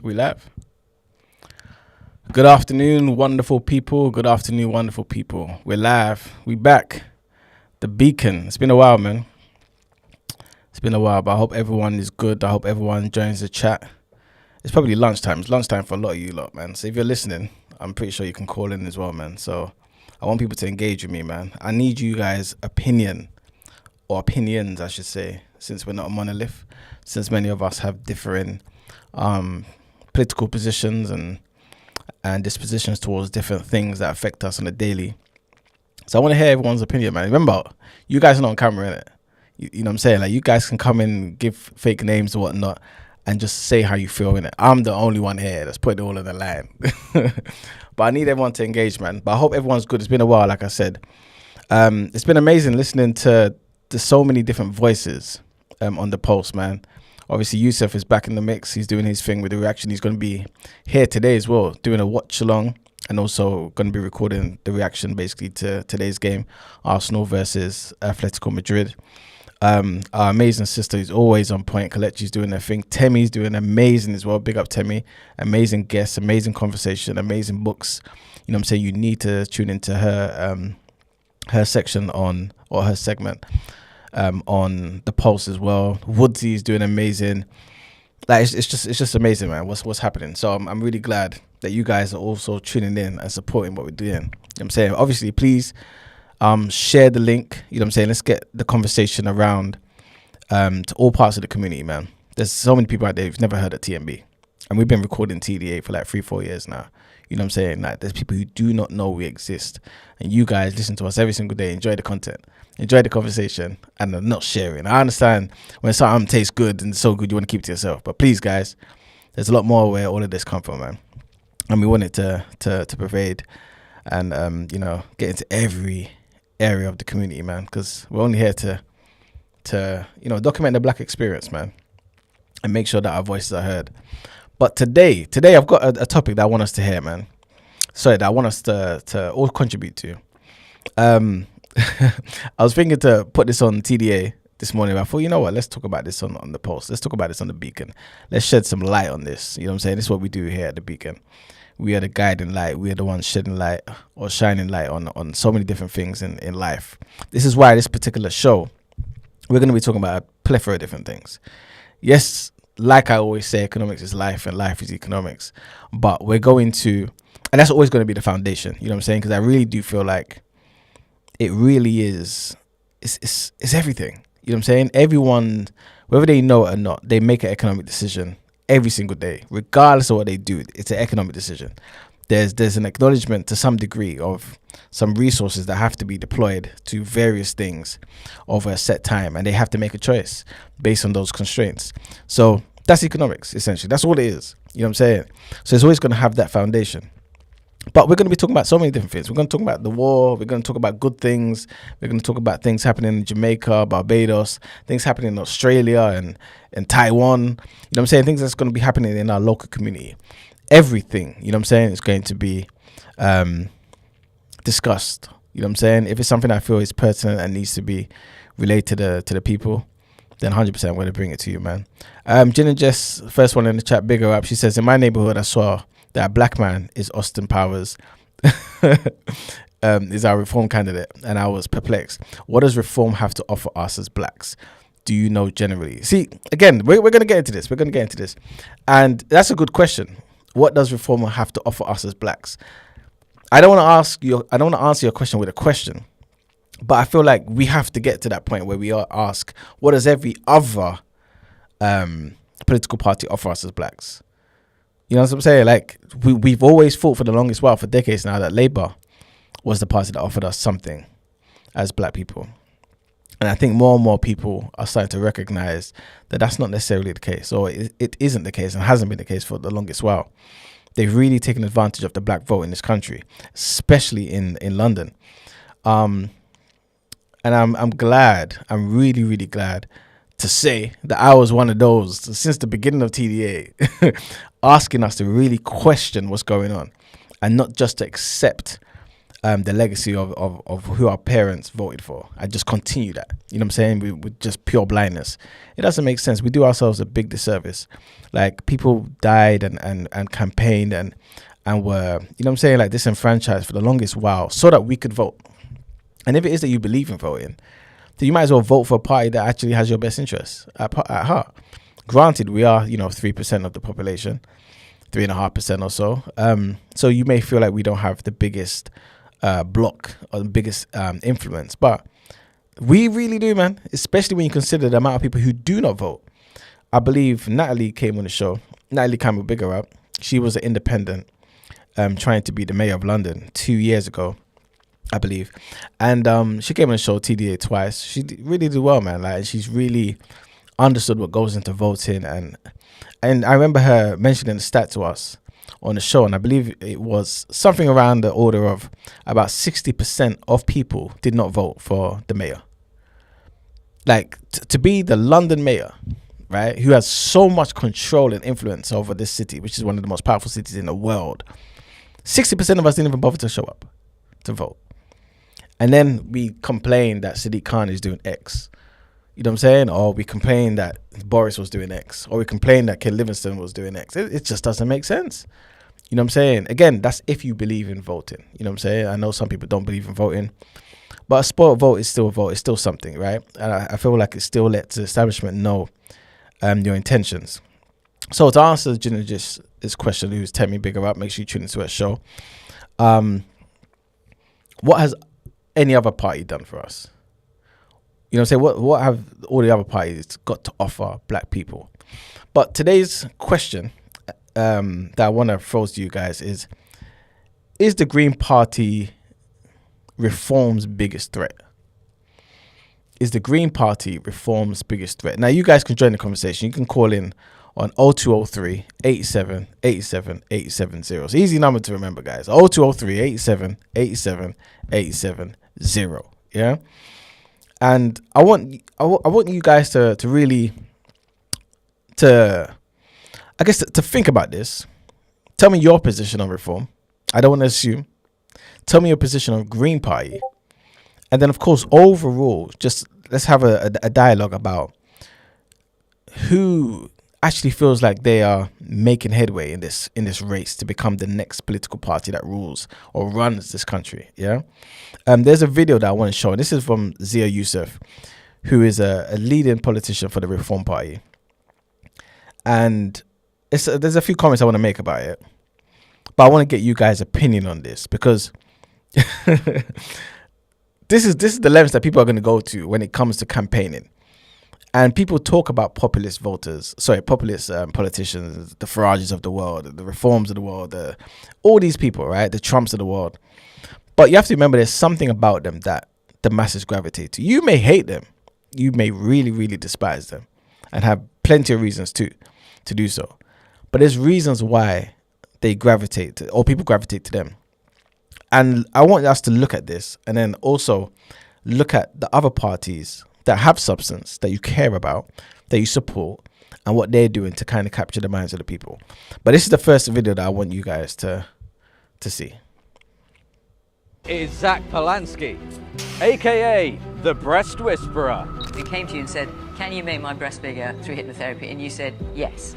We live. Good afternoon, wonderful people. Good afternoon, wonderful people. We're live. We back. The Beacon. It's been a while, man. It's been a while, but I hope everyone is good. I hope everyone joins the chat. It's probably lunchtime. It's lunchtime for a lot of you lot, man. So if you're listening, I'm pretty sure you can call in as well, man. So I want people to engage with me, man. I need you guys' opinions, I should say, since we're not a monolith, since many of us have differing political positions and dispositions towards different things that affect us on a daily. So I want to hear everyone's opinion, man. Remember, you guys are not on camera, innit? You know what I'm saying? Like, you guys can come in, give fake names or whatnot, and just say how you feel, innit? I'm the only one here that's putting it all on the line. But I need everyone to engage, man. But I hope everyone's good. It's been a while, like I said. It's been amazing listening to so many different voices on the pulse, man. Obviously, Yusuf is back in the mix. He's doing his thing with the reaction. He's going to be here today as well, doing a watch along, and also going to be recording the reaction basically to today's game, Arsenal versus Atletico Madrid. Our amazing sister is always on point. Kalechi's doing her thing. Temi's doing amazing as well. Big up Temi. Amazing guests, amazing conversation, amazing books. You know what I'm saying? You need to tune into her section on, or her segment on the Pulse as well. Woodsy is doing amazing. Like, it's just amazing, man. What's happening? So I'm really glad that you guys are also tuning in and supporting what we're doing. You know what I'm saying? Obviously, please share the link. You know what I'm saying? Let's get the conversation around to all parts of the community, man. There's so many people out there who've never heard of TMB, and we've been recording TDA for like 3-4 years now. You know what I'm saying? Like, there's people who do not know we exist, and you guys listen to us every single day, enjoy the content, enjoy the conversation, and are not sharing. I understand when something tastes good and so good, you want to keep it to yourself. But please, guys, there's a lot more where all of this come from, man. And we want it to pervade and get into every area of the community, man, because we're only here to document the black experience, man, and make sure that our voices are heard. But today I've got a topic that I want us to hear, man. Sorry, that I want us to all contribute to. I was thinking to put this on TDA this morning, but I thought, you know what, let's talk about this on the Pulse. Let's talk about this on the Beacon. Let's shed some light on this. You know what I'm saying? This is what we do here at the Beacon. We are the guiding light. We are the ones shedding light or shining light on so many different things in life. This is why this particular show, we're going to be talking about a plethora of different things. Yes, like I always say, economics is life and life is economics. But we're going to, and that's always going to be the foundation. You know what I'm saying? Because I really do feel like it really is, it's everything. You know what I'm saying? Everyone, whether they know it or not, they make an economic decision every single day, regardless of what they do. It's an economic decision. There's an acknowledgement to some degree of some resources that have to be deployed to various things over a set time, and they have to make a choice based on those constraints. So that's economics, essentially. That's all it is. You know what I'm saying? So it's always going to have that foundation. But we're going to be talking about so many different things. We're going to talk about the war. We're going to talk about good things. We're going to talk about things happening in Jamaica, Barbados, things happening in Australia and Taiwan. You know what I'm saying? Things that's going to be happening in our local community. Everything, you know what I'm saying, is going to be discussed. You know what I'm saying? If it's something I feel is pertinent and needs to be related to the people, then 100% I'm going to bring it to you, man. Jen and Jess, first one in the chat, bigger up. She says, in my neighborhood, I saw that a black man is Austin Powers, is our reform candidate, and I was perplexed. What does reform have to offer us as blacks? Do you know generally? See, again, we're going to get into this. We're going to get into this. And that's a good question. What does reform have to offer us as blacks? I don't want to answer your question with a question, but I feel like we have to get to that point where we ask, what does every other political party offer us as blacks? You know what I'm saying? Like, we've always thought for the longest while, for decades now, that Labour was the party that offered us something as black people. And I think more and more people are starting to recognize that that's not necessarily the case, or it isn't the case and hasn't been the case for the longest while. They've really taken advantage of the black vote in this country, especially in London. And I'm glad, I'm really, really glad to say that I was one of those since the beginning of TDA, asking us to really question what's going on and not just to accept the legacy of who our parents voted for and just continue that. You know what I'm saying? With just pure blindness. It doesn't make sense. We do ourselves a big disservice. Like, people died and campaigned and were, you know what I'm saying, like, disenfranchised for the longest while so that we could vote. And if it is that you believe in voting, then you might as well vote for a party that actually has your best interests at heart. Granted, we are, 3% of the population, 3.5% or so. So you may feel like we don't have the biggest block or the biggest influence, but we really do, man, especially when you consider the amount of people who do not vote. I believe Natalie came on the show, Natalie Campbell Bigger. She was an independent trying to be the mayor of London 2 years ago, I believe. And she came on the show, TDA, twice. She really did well, man. Like, she's really understood what goes into voting. And I remember her mentioning the stat to us on the show, and I believe it was something around the order of about 60% of people did not vote for the mayor. Like, to be the London mayor, right, who has so much control and influence over this city, which is one of the most powerful cities in the world, 60% of us didn't even bother to show up to vote. And then we complain that Sadiq Khan is doing X. You know what I'm saying? Or we complain that Boris was doing X. Or we complain that Ken Livingstone was doing X. It just doesn't make sense. You know what I'm saying? Again, that's if you believe in voting. You know what I'm saying? I know some people don't believe in voting. But a spoiled vote is still a vote. It's still something, right? And I feel like it still lets the establishment know your intentions. So to answer this question, who's Temi Bigger Up, make sure you tune into her show. What has any other party done for us? You know what I'm saying? What have all the other parties got to offer black people? But today's question that I want to throw to you guys is the Green Party reform's biggest threat? Is the Green Party reform's biggest threat? Now, you guys can join the conversation. You can call in on 0203 87 87 870. It's an easy number to remember, guys. 0203 87 87 870. Yeah? And I want you guys to really, to think about this. Tell me your position on reform. I don't want to assume. Tell me your position on Green Party. And then, of course, overall, just let's have a dialogue about who actually feels like they are making headway in this race to become the next political party that rules or runs this country. Yeah. There's a video that I want to show. This is from Zia Youssef, who is a leading politician for the Reform Party. And there's a few comments I want to make about it. But I want to get you guys' opinion on this, because this is the levels that people are going to go to when it comes to campaigning. And people talk about populist politicians, the Farages of the world, the Reforms of the world, all these people, right? The Trumps of the world. But you have to remember there's something about them that the masses gravitate to. You may hate them. You may really, really despise them and have plenty of reasons to do so. But there's reasons why they gravitate to, or people gravitate to them. And I want us to look at this and then also look at the other parties that have substance, that you care about, that you support, and what they're doing to kind of capture the minds of the people. But this is the first video that I want you guys to see. Is Zach Polanski, aka the Breast Whisperer. We came to you and said, can you make my breast bigger through hypnotherapy? And you said, yes.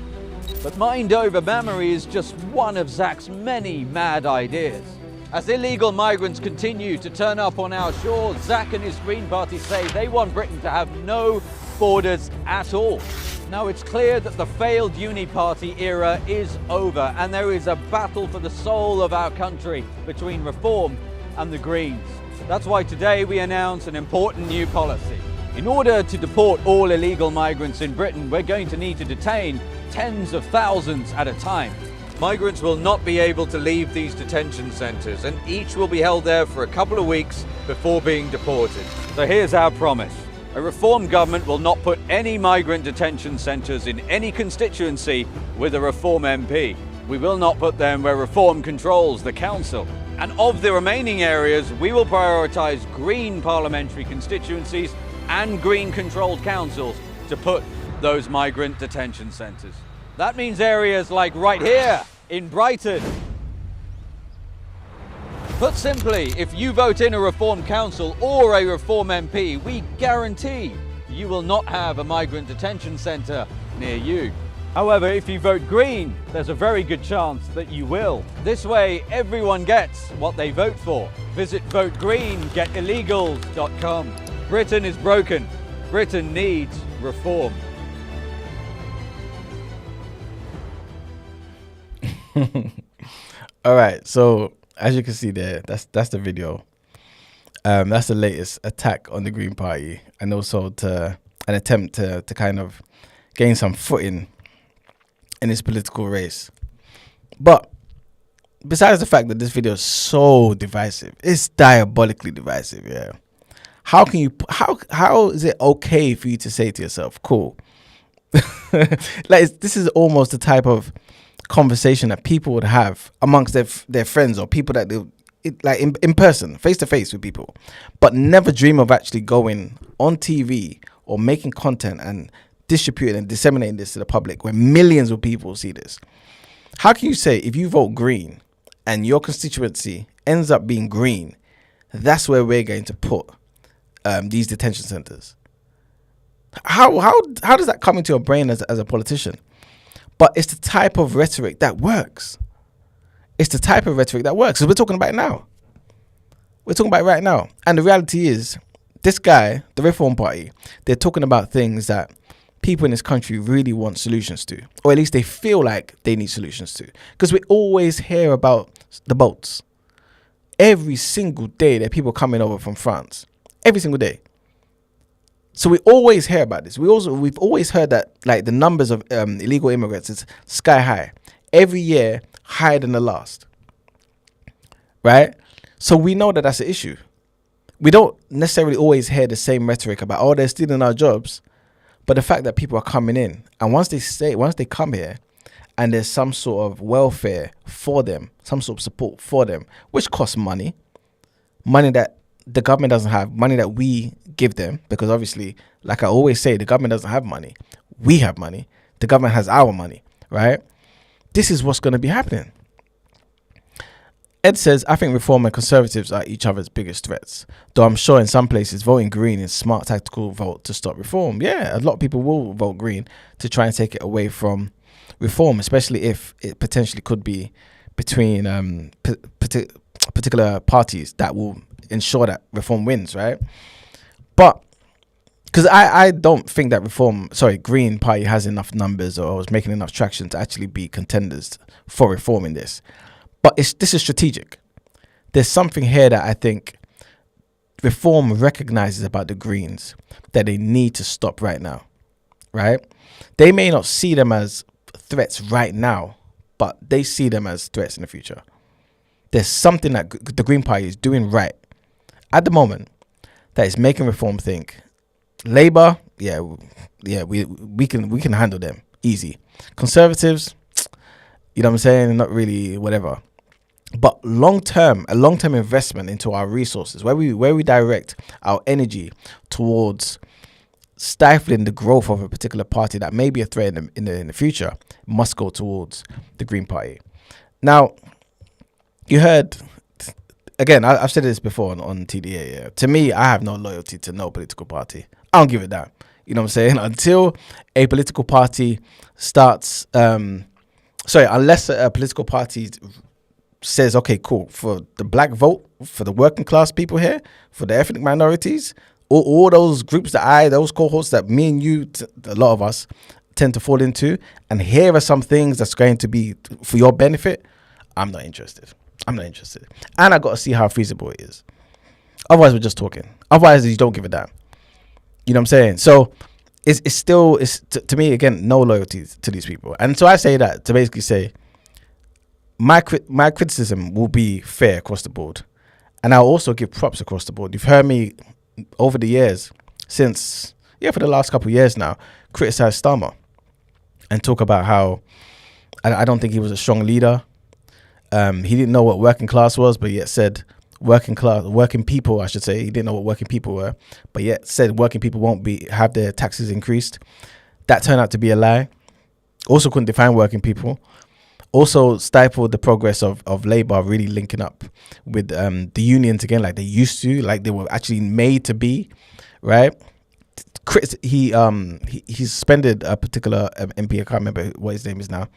But mind over mammary is just one of Zach's many mad ideas. As illegal migrants continue to turn up on our shores, Zach and his Green Party say they want Britain to have no borders at all. Now, it's clear that the failed Uni-Party era is over, and there is a battle for the soul of our country between Reform and the Greens. That's why today we announce an important new policy. In order to deport all illegal migrants in Britain, we're going to need to detain tens of thousands at a time. Migrants will not be able to leave these detention centres, and each will be held there for a couple of weeks before being deported. So here's our promise. A Reform government will not put any migrant detention centres in any constituency with a Reform MP. We will not put them where Reform controls the council. And of the remaining areas, we will prioritise Green parliamentary constituencies and Green-controlled councils to put those migrant detention centres. That means areas like right here in Brighton, Put simply, if you vote in a Reform Council or a Reform MP, we guarantee you will not have a migrant detention centre near you. However, if you vote Green, there's a very good chance that you will. This way, everyone gets what they vote for. Visit votegreengetilegals.com. Britain is broken. Britain needs reform. All right, so as you can see there, that's the video. That's the latest attack on the Green Party, and also an attempt to kind of gain some footing in this political race. But besides the fact that this video is so divisive, it's diabolically divisive. Yeah, how is it okay for you to say to yourself, "Cool"? This is almost the type of conversation that people would have amongst their friends or people that they in person, face to face with people, but never dream of actually going on TV or making content and distributing and disseminating this to the public where millions of people see this. How can you say if you vote Green and your constituency ends up being green, that's where we're going to put these detention centers? How does that come into your brain as a politician? But it's the type of rhetoric that works. It's the type of rhetoric that works. So we're talking about it now. We're talking about it right now. And the reality is, this guy, the Reform Party, they're talking about things that people in this country really want solutions to. Or at least they feel like they need solutions to. Because we always hear about the boats. Every single day there are people coming over from France. Every single day. So we always hear about this. We've always heard that like the numbers of illegal immigrants is sky high. Every year, higher than the last. Right? So we know that that's an issue. We don't necessarily always hear the same rhetoric about, oh, they're stealing our jobs. But the fact that people are coming in, and once they come here, and there's some sort of welfare for them, some sort of support for them, which costs money that the government doesn't have, money that we give them, because obviously, like I always say, the government doesn't have money. We have money. The government has our money, right? This is what's going to be happening. Ed says, I think Reform and Conservatives are each other's biggest threats. Though I'm sure in some places voting Green is a smart tactical vote to stop Reform. Yeah, a lot of people will vote Green to try and take it away from Reform, especially if it potentially could be between particular parties that will ensure that Reform wins, right? But because I don't think that Green Party has enough numbers or is making enough traction to actually be contenders for Reform in this. But this is strategic. There's something here that I think Reform recognizes about the Greens that they need to stop right now, right? They may not see them as threats right now, but they see them as threats in the future. There's something that the Green Party is doing right at the moment that is making Reform think, Labour, we can handle them easy. Conservatives, you know what I'm saying, not really whatever. But a long-term investment into our resources, where we direct our energy towards stifling the growth of a particular party that may be a threat in the future, must go towards the Green Party. Now, you heard, again, I've said this before on TDA. Yeah. To me, I have no loyalty to no political party. I don't give it that. You know what I'm saying? Until a political party starts, unless a political party says, okay, cool, for the black vote, for the working class people here, for the ethnic minorities, all those groups those cohorts that me and you, a lot of us, tend to fall into, and here are some things that's going to be for your benefit, I'm not interested. And I got to see how feasible it is. Otherwise, we're just talking. Otherwise, you don't give a damn. You know what I'm saying? So it's still, to me, again, no loyalty to these people. And so I say that to basically say, my criticism will be fair across the board. And I'll also give props across the board. You've heard me over the years, for the last couple of years now, criticize Starmer and talk about how I don't think he was a strong leader. He didn't know what working class was, but yet said working people, I should say. He didn't know what working people were, but yet said working people won't have their taxes increased. That turned out to be a lie. Also couldn't define working people. Also stifled the progress of Labour really linking up with the unions again, like they used to, like they were actually made to be, right? He suspended a particular MP, I can't remember what his name is now,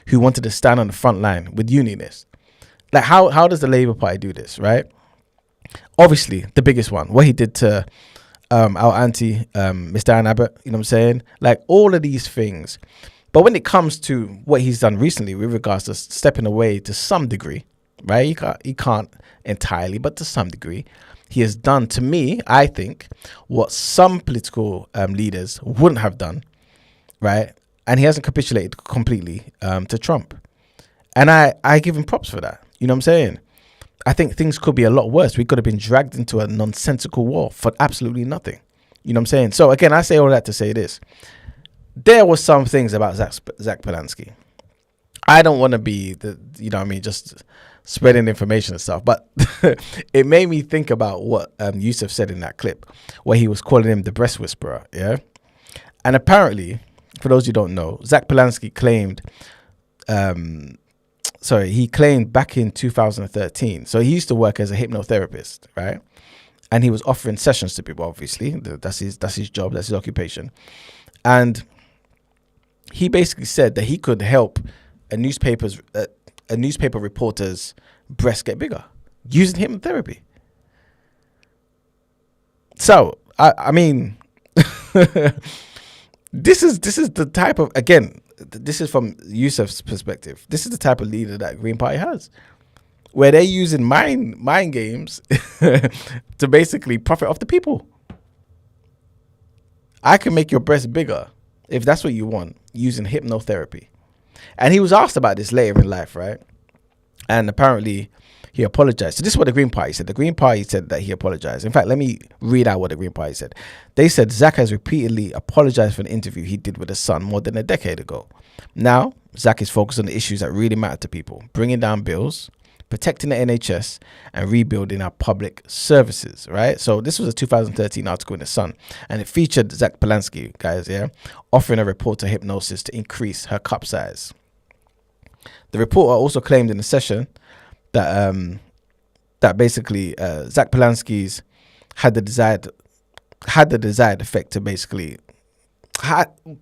who wanted to stand on the front line with unionists. Like how does the Labour Party do this, right? Obviously, the biggest one, what he did to our auntie, Mr. Ann Abbott, you know what I'm saying? Like all of these things. But when it comes to what he's done recently with regards to stepping away to some degree, right? He can't entirely, but to some degree, he has done, to me, I think, what some political leaders wouldn't have done, right? And he hasn't capitulated completely to Trump. And I give him props for that. You know what I'm saying? I think things could be a lot worse. We could have been dragged into a nonsensical war for absolutely nothing. You know what I'm saying? So again, I say all that to say this. There were some things about Zach Polanski. I don't want to be just spreading information and stuff, but it made me think about what Yusuf said in that clip where he was calling him the breast whisperer. Yeah. And apparently, for those who don't know, Zach Polanski claimed, he claimed back in 2013. So he used to work as a hypnotherapist, right? And he was offering sessions to people, obviously. That's his job, that's his occupation. And he basically said that he could help a newspaper reporter's breast get bigger using hypnotherapy. So I mean, this is the type of, again, this is from Yusuf's perspective. This is the type of leader that Green Party has, where they're using mind games to basically profit off the people. I can make your breast bigger if that's what you want, using hypnotherapy. And he was asked about this later in life, right? And apparently he apologized. So this is what the Green Party said. The Green Party said that he apologized. In fact, let me read out what the Green Party said. They said Zach has repeatedly apologized for an interview he did with his son more than a decade ago. Now, Zach is focused on the issues that really matter to people, bringing down bills, protecting the NHS, and rebuilding our public services, right? So this was a 2013 article in The Sun, and it featured Zach Polanski, guys, yeah, offering a reporter hypnosis to increase her cup size. The reporter also claimed in the session that basically Zach Polanski's had the desired effect to basically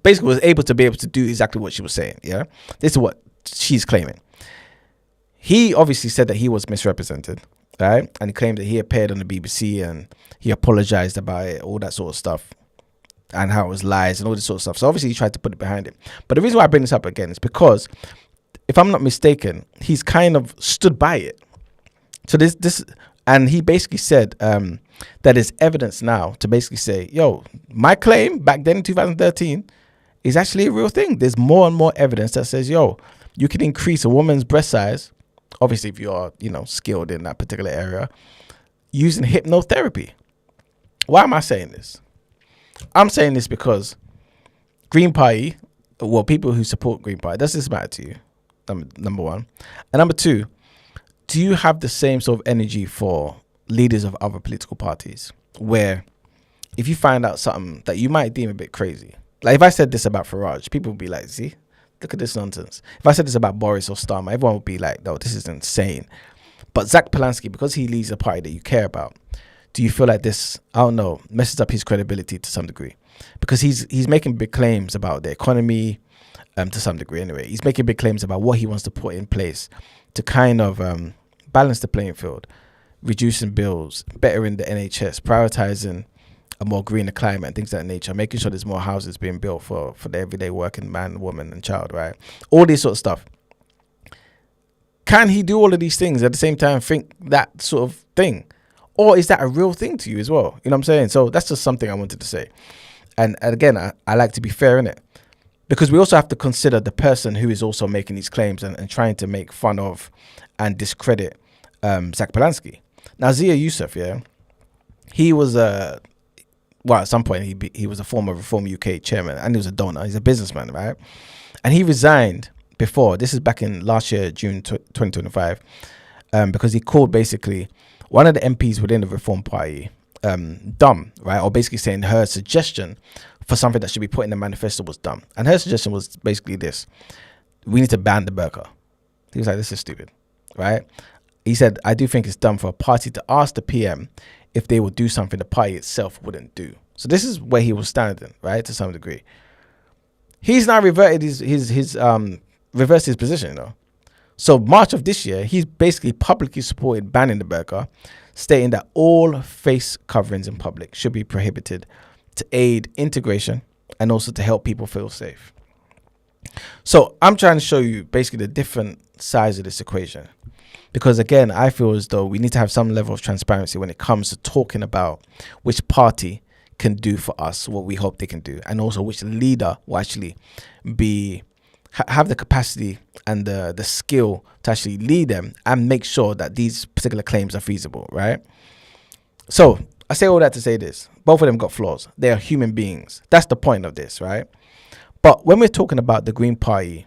was able to do exactly what she was saying, yeah? This is what she's claiming. He obviously said that he was misrepresented, right? And he claimed that he appeared on the BBC and he apologized about it, all that sort of stuff, and how it was lies and all this sort of stuff. So obviously he tried to put it behind it. But the reason why I bring this up again is because, if I'm not mistaken, he's kind of stood by it. So this, and he basically said that there's evidence now to basically say, yo, my claim back then in 2013 is actually a real thing. There's more and more evidence that says, yo, you can increase a woman's breast size, obviously if you're, skilled in that particular area, using hypnotherapy. Why am I saying this? I'm saying this because Green Party, well, people who support Green Party, does this matter to you? Number one. And number two, do you have the same sort of energy for leaders of other political parties, where if you find out something that you might deem a bit crazy, like if I said this about Farage, people would be like, see, look at this nonsense. If I said this about Boris or Starmer, everyone would be like, no, this is insane. But Zach Polanski, because he leads a party that you care about, do you feel like this, I don't know, messes up his credibility to some degree? Because he's making big claims about the economy, to some degree anyway. He's making big claims about what he wants to put in place to kind of balance the playing field, reducing bills, bettering the NHS, prioritizing a more greener climate and things of that nature, making sure there's more houses being built for the everyday working man, woman and child, right? All this sort of stuff. Can he do all of these things at the same time think that sort of thing? Or is that a real thing to you as well? You know what I'm saying? So that's just something I wanted to say. And again, I like to be fair in it, because we also have to consider the person who is also making these claims and trying to make fun of and discredit Zach Polanski. Now, Zia Yusuf, yeah, he was at some point he was a former Reform UK chairman, and he was a donor. He's a businessman, right? And he resigned before. This is back in last year, June 2025, because he called basically one of the MPs within the Reform Party dumb, right? Or basically saying her suggestion for something that should be put in the manifesto was dumb. And her suggestion was basically this: we need to ban the burqa. He was like, this is stupid, right? He said, I do think it's dumb for a party to ask the PM if they will do something the party itself wouldn't do. So this is where he was standing, right, to some degree. He's now reverted reversed his position, you know. So March of this year, he's basically publicly supported banning the burqa, stating that all face coverings in public should be prohibited to aid integration and also to help people feel safe. So I'm trying to show you basically the different sides of this equation. Because again, I feel as though we need to have some level of transparency when it comes to talking about which party can do for us what we hope they can do, and also which leader will actually have the capacity and the skill to actually lead them and make sure that these particular claims are feasible, right? So I say all that to say this: both of them got flaws. They are human beings. That's the point of this, right? But when we're talking about the Green Party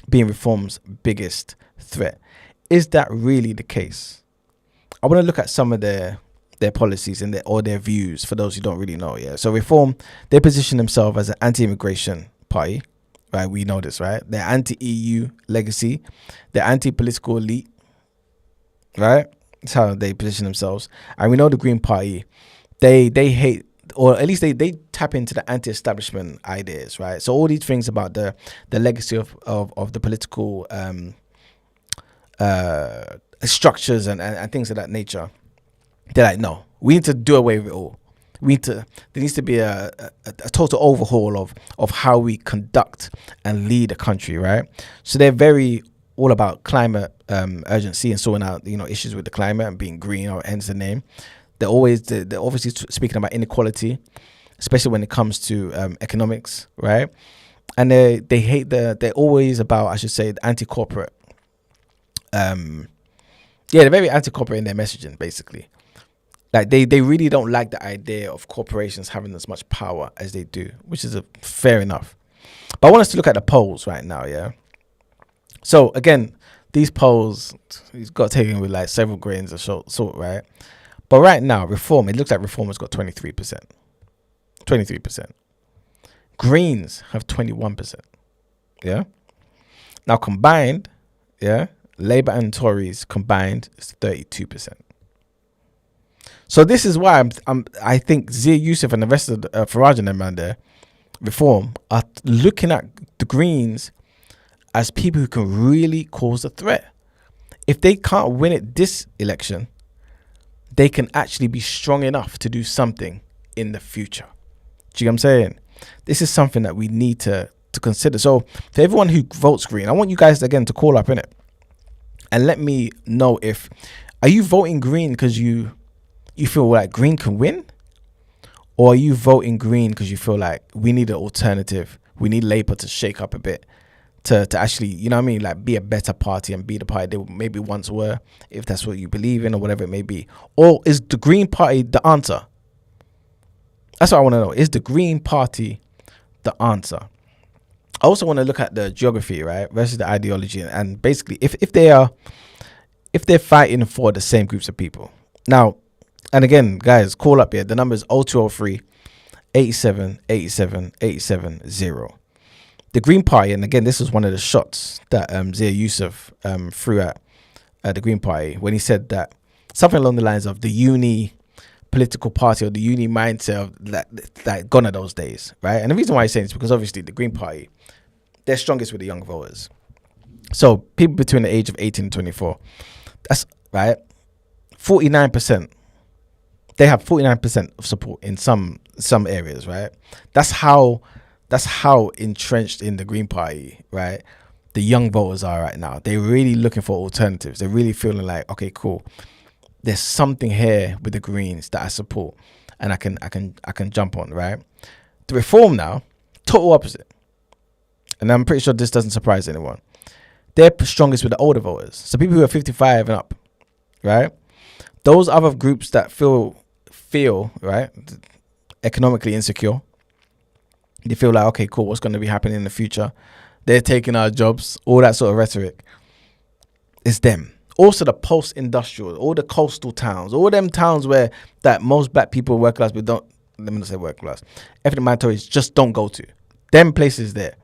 being reform's biggest threat, is that really the case? I want to look at some of their policies and their views for those who don't really know. Yeah. So Reform, they position themselves as an anti-immigration party, right? We know this, right? They're anti-EU legacy. They're anti-political elite, right? That's how they position themselves. And we know the Green Party, they hate, or at least they tap into the anti-establishment ideas, right? So all these things about the legacy of the political structures and things of that nature, they're like, no, we need to do away with it all. There needs to be a total overhaul of how we conduct and lead a country, right? So they're very all about climate urgency and sorting out, you know, issues with the climate and being green, or hence the name. They're obviously speaking about inequality, especially when it comes to economics, right? And they're always about, I should say, the anti-corporate. They're very anti-corporate in their messaging, basically. Like they really don't like the idea of corporations having as much power as they do, which is fair enough. But I want us to look at the polls right now, yeah? So again, these polls, you've got to take them with like several grains of salt, right? But right now, it looks like Reform has got 23%. 23%. Greens have 21%. Yeah? Now combined, yeah, Labour and Tories combined is 32%. So this is why I think Zia Yusuf and the rest of Farage and them around there, Reform, are looking at the Greens as people who can really cause a threat. If they can't win it this election, they can actually be strong enough to do something in the future. Do you know what I'm saying? This is something that we need to consider. So for everyone who votes Green, I want you guys again to call up, innit? And let me know are you voting Green because you feel like Green can win? Or are you voting Green because you feel like we need an alternative? We need Labour to shake up a bit to actually, you know what I mean, like be a better party and be the party they maybe once were, if that's what you believe in or whatever it may be. Or is the Green Party the answer? That's what I want to know. Is the Green Party the answer? I also want to look at the geography, right, versus the ideology, and basically if they're fighting for the same groups of people. Now, and again, guys, call up here. The number is 0203 87 87 87 0. The Green Party, and again, this was one of the shots that Zia Yusuf threw at the Green Party when he said that something along the lines of the uni political party or the uni mindset of that gone are those days, right? And the reason why I say this is because obviously the Green Party, they're strongest with the young voters. So people between the age of 18 and 24, that's right, 49%. They have 49% of support in some areas, right? That's how entrenched in the Green Party, right, the young voters are right now. They're really looking for alternatives. They're really feeling like, okay, cool, there's something here with the Greens that I support and I can jump on, right? The Reform now, total opposite. And I'm pretty sure this doesn't surprise anyone. They're strongest with the older voters. So people who are 55 and up, right? Those other groups that feel right, economically insecure. They feel like, okay, cool, what's going to be happening in the future? They're taking our jobs, all that sort of rhetoric. It's them. Also the post-industrial, all the coastal towns, all them towns where that most black people, work class, but don't, let me not say work class, ethnic minorities just don't go to. Them places there.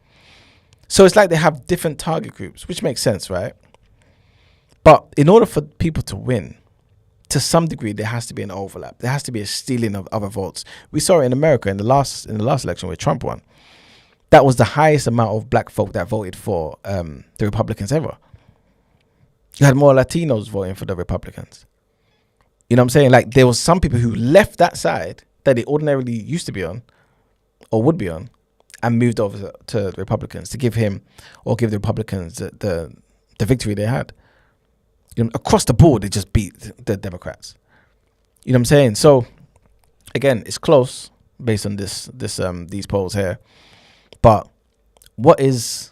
So it's like they have different target groups, which makes sense, right? But in order for people to win, to some degree, there has to be an overlap. There has to be a stealing of other votes. We saw it in America in the last election where Trump won. That was the highest amount of black folk that voted for the Republicans ever. You had more Latinos voting for the Republicans. You know what I'm saying? Like, there was some people who left that side that they ordinarily used to be on or would be on and moved over to the Republicans to give him or give the Republicans the victory they had. You know, across the board, they just beat the Democrats. You know what I'm saying? So, again, it's close based on these polls here. But what is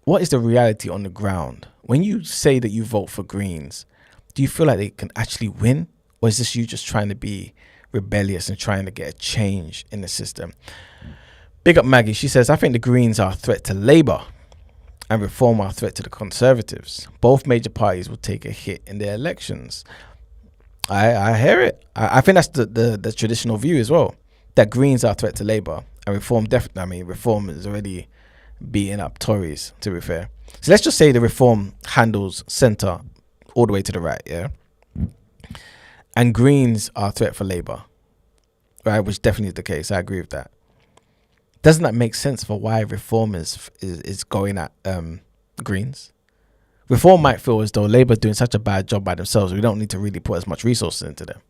the reality on the ground? When you say that you vote for Greens, do you feel like they can actually win? Or is this you just trying to be rebellious and trying to get a change in the system? Big up Maggie. She says, I think the Greens are a threat to Labour and Reform are a threat to the Conservatives. Both major parties will take a hit in their elections. I hear it. I think that's the traditional view as well, that Greens are a threat to Labour and Reform definitely. I mean, Reform is already beating up Tories, to be fair. So let's just say the Reform handles centre all the way to the right, yeah? And Greens are a threat for Labour, right? Which definitely is the case. I agree with that. Doesn't that make sense for why Reform is going at Greens? Reform might feel as though Labour are doing such a bad job by themselves, we don't need to really put as much resources into them.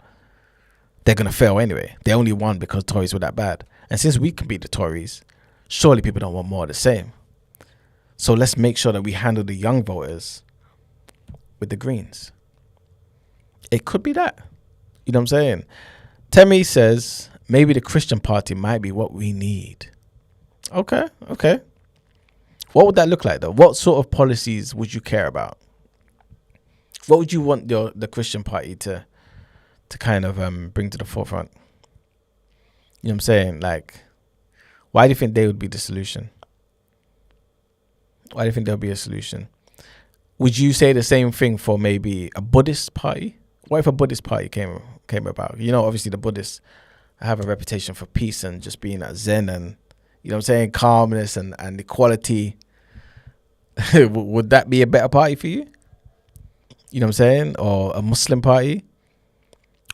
They're going to fail anyway. They only won because Tories were that bad. And since we can beat the Tories, surely people don't want more of the same. So let's make sure that we handle the young voters with the Greens. It could be that. You know what I'm saying? Temi says, maybe the Christian party might be what we need. Okay. What would that look like, though? What sort of policies would you care about? What would you want the Christian party to kind of bring to the forefront? You know what I'm saying? Like, why do you think they would be the solution? Why do you think there'll be a solution? Would you say the same thing for maybe a Buddhist party? What if a Buddhist party came about? You know, obviously the Buddhists have a reputation for peace and just being at Zen and, you know what I'm saying, calmness and equality. Would that be a better party for you? You know what I'm saying? Or a Muslim party?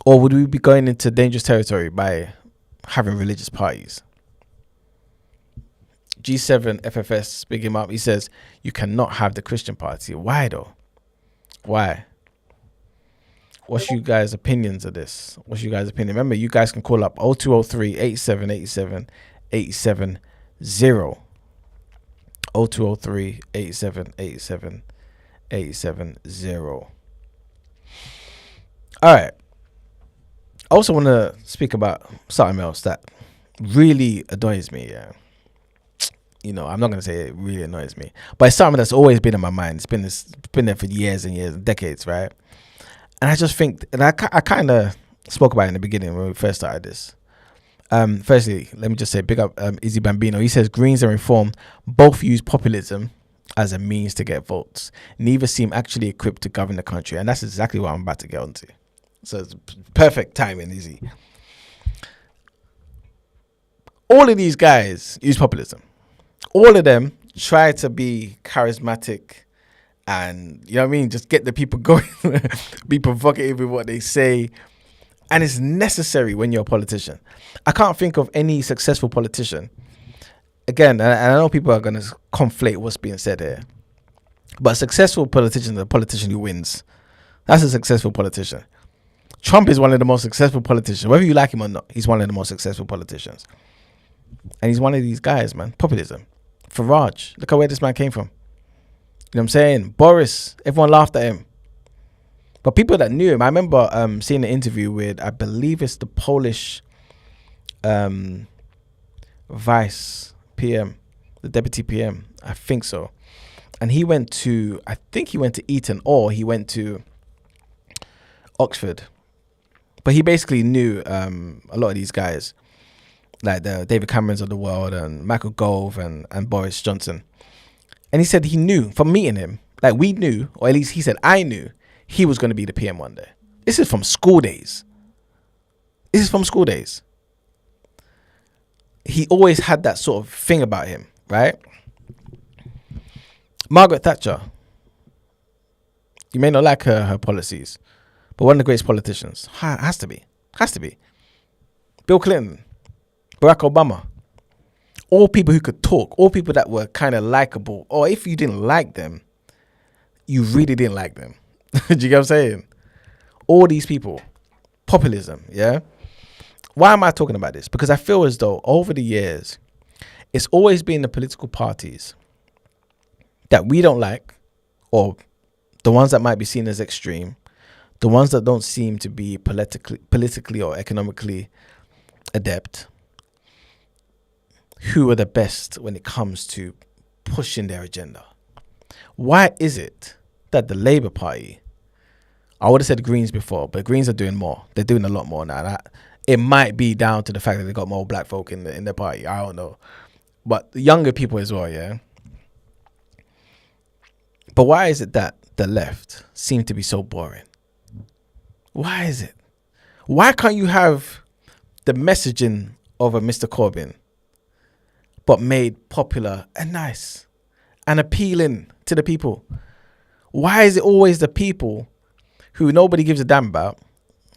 Or would we be going into dangerous territory by having religious parties? G7 FFS, big him up. He says, you cannot have the Christian party. Why though? Why? What's you guys' opinions of this? What's you guys' opinion? Remember, you guys can call up 0203 8787 870. 0203 8787 870. All right. I also want to speak about something else that really annoys me. Yeah. You know, I'm not going to say it really annoys me, but it's something that's always been in my mind. It's been there for years and years, decades, right? And I just think, and I kind of spoke about it in the beginning when we first started this. Firstly, let me just say, big up Izzy Bambino. He says, Greens and Reform both use populism as a means to get votes. Neither seem actually equipped to govern the country. And that's exactly what I'm about to get onto. So it's perfect timing, Izzy. All of these guys use populism. All of them try to be charismatic and, you know what I mean, just get the people going, be provocative with what they say. And it's necessary when you're a politician. I can't think of any successful politician. Again, and I know people are going to conflate what's being said here. But a successful politician is a politician who wins. That's a successful politician. Trump is one of the most successful politicians. Whether you like him or not, he's one of the most successful politicians. And he's one of these guys, man. Populism. Farage. Look at where this man came from. You know what I'm saying? Boris. Everyone laughed at him. But people that knew him, I remember seeing an interview with, I believe it's the Polish vice PM, the deputy PM. I think so. And he went to, I think he went to Eton or he went to Oxford. But he basically knew a lot of these guys, like the David Camerons of the world and Michael Gove and Boris Johnson. And he said he knew from meeting him, like we knew, or at least he said I knew, he was going to be the PM one day. This is from school days. He always had that sort of thing about him, right? Margaret Thatcher. You may not like her policies, but one of the greatest politicians. Has to be. Has to be. Bill Clinton, Barack Obama. All people who could talk, all people that were kind of likable, or if you didn't like them, you really didn't like them. Do you get what I'm saying? All these people, populism, yeah? Why am I talking about this? Because I feel as though over the years, it's always been the political parties that we don't like, or the ones that might be seen as extreme, the ones that don't seem to be politically or economically adept, who are the best when it comes to pushing their agenda. Why is it that the Labour Party, I would have said Greens before, but Greens are doing more. They're doing a lot more now. It might be down to the fact that they got more black folk in the party. I don't know. But the younger people as well, yeah? But why is it that the left seem to be so boring? Why is it? Why can't you have the messaging of a Mr. Corbyn, but made popular and nice and appealing to the people? Why is it always the people who nobody gives a damn about?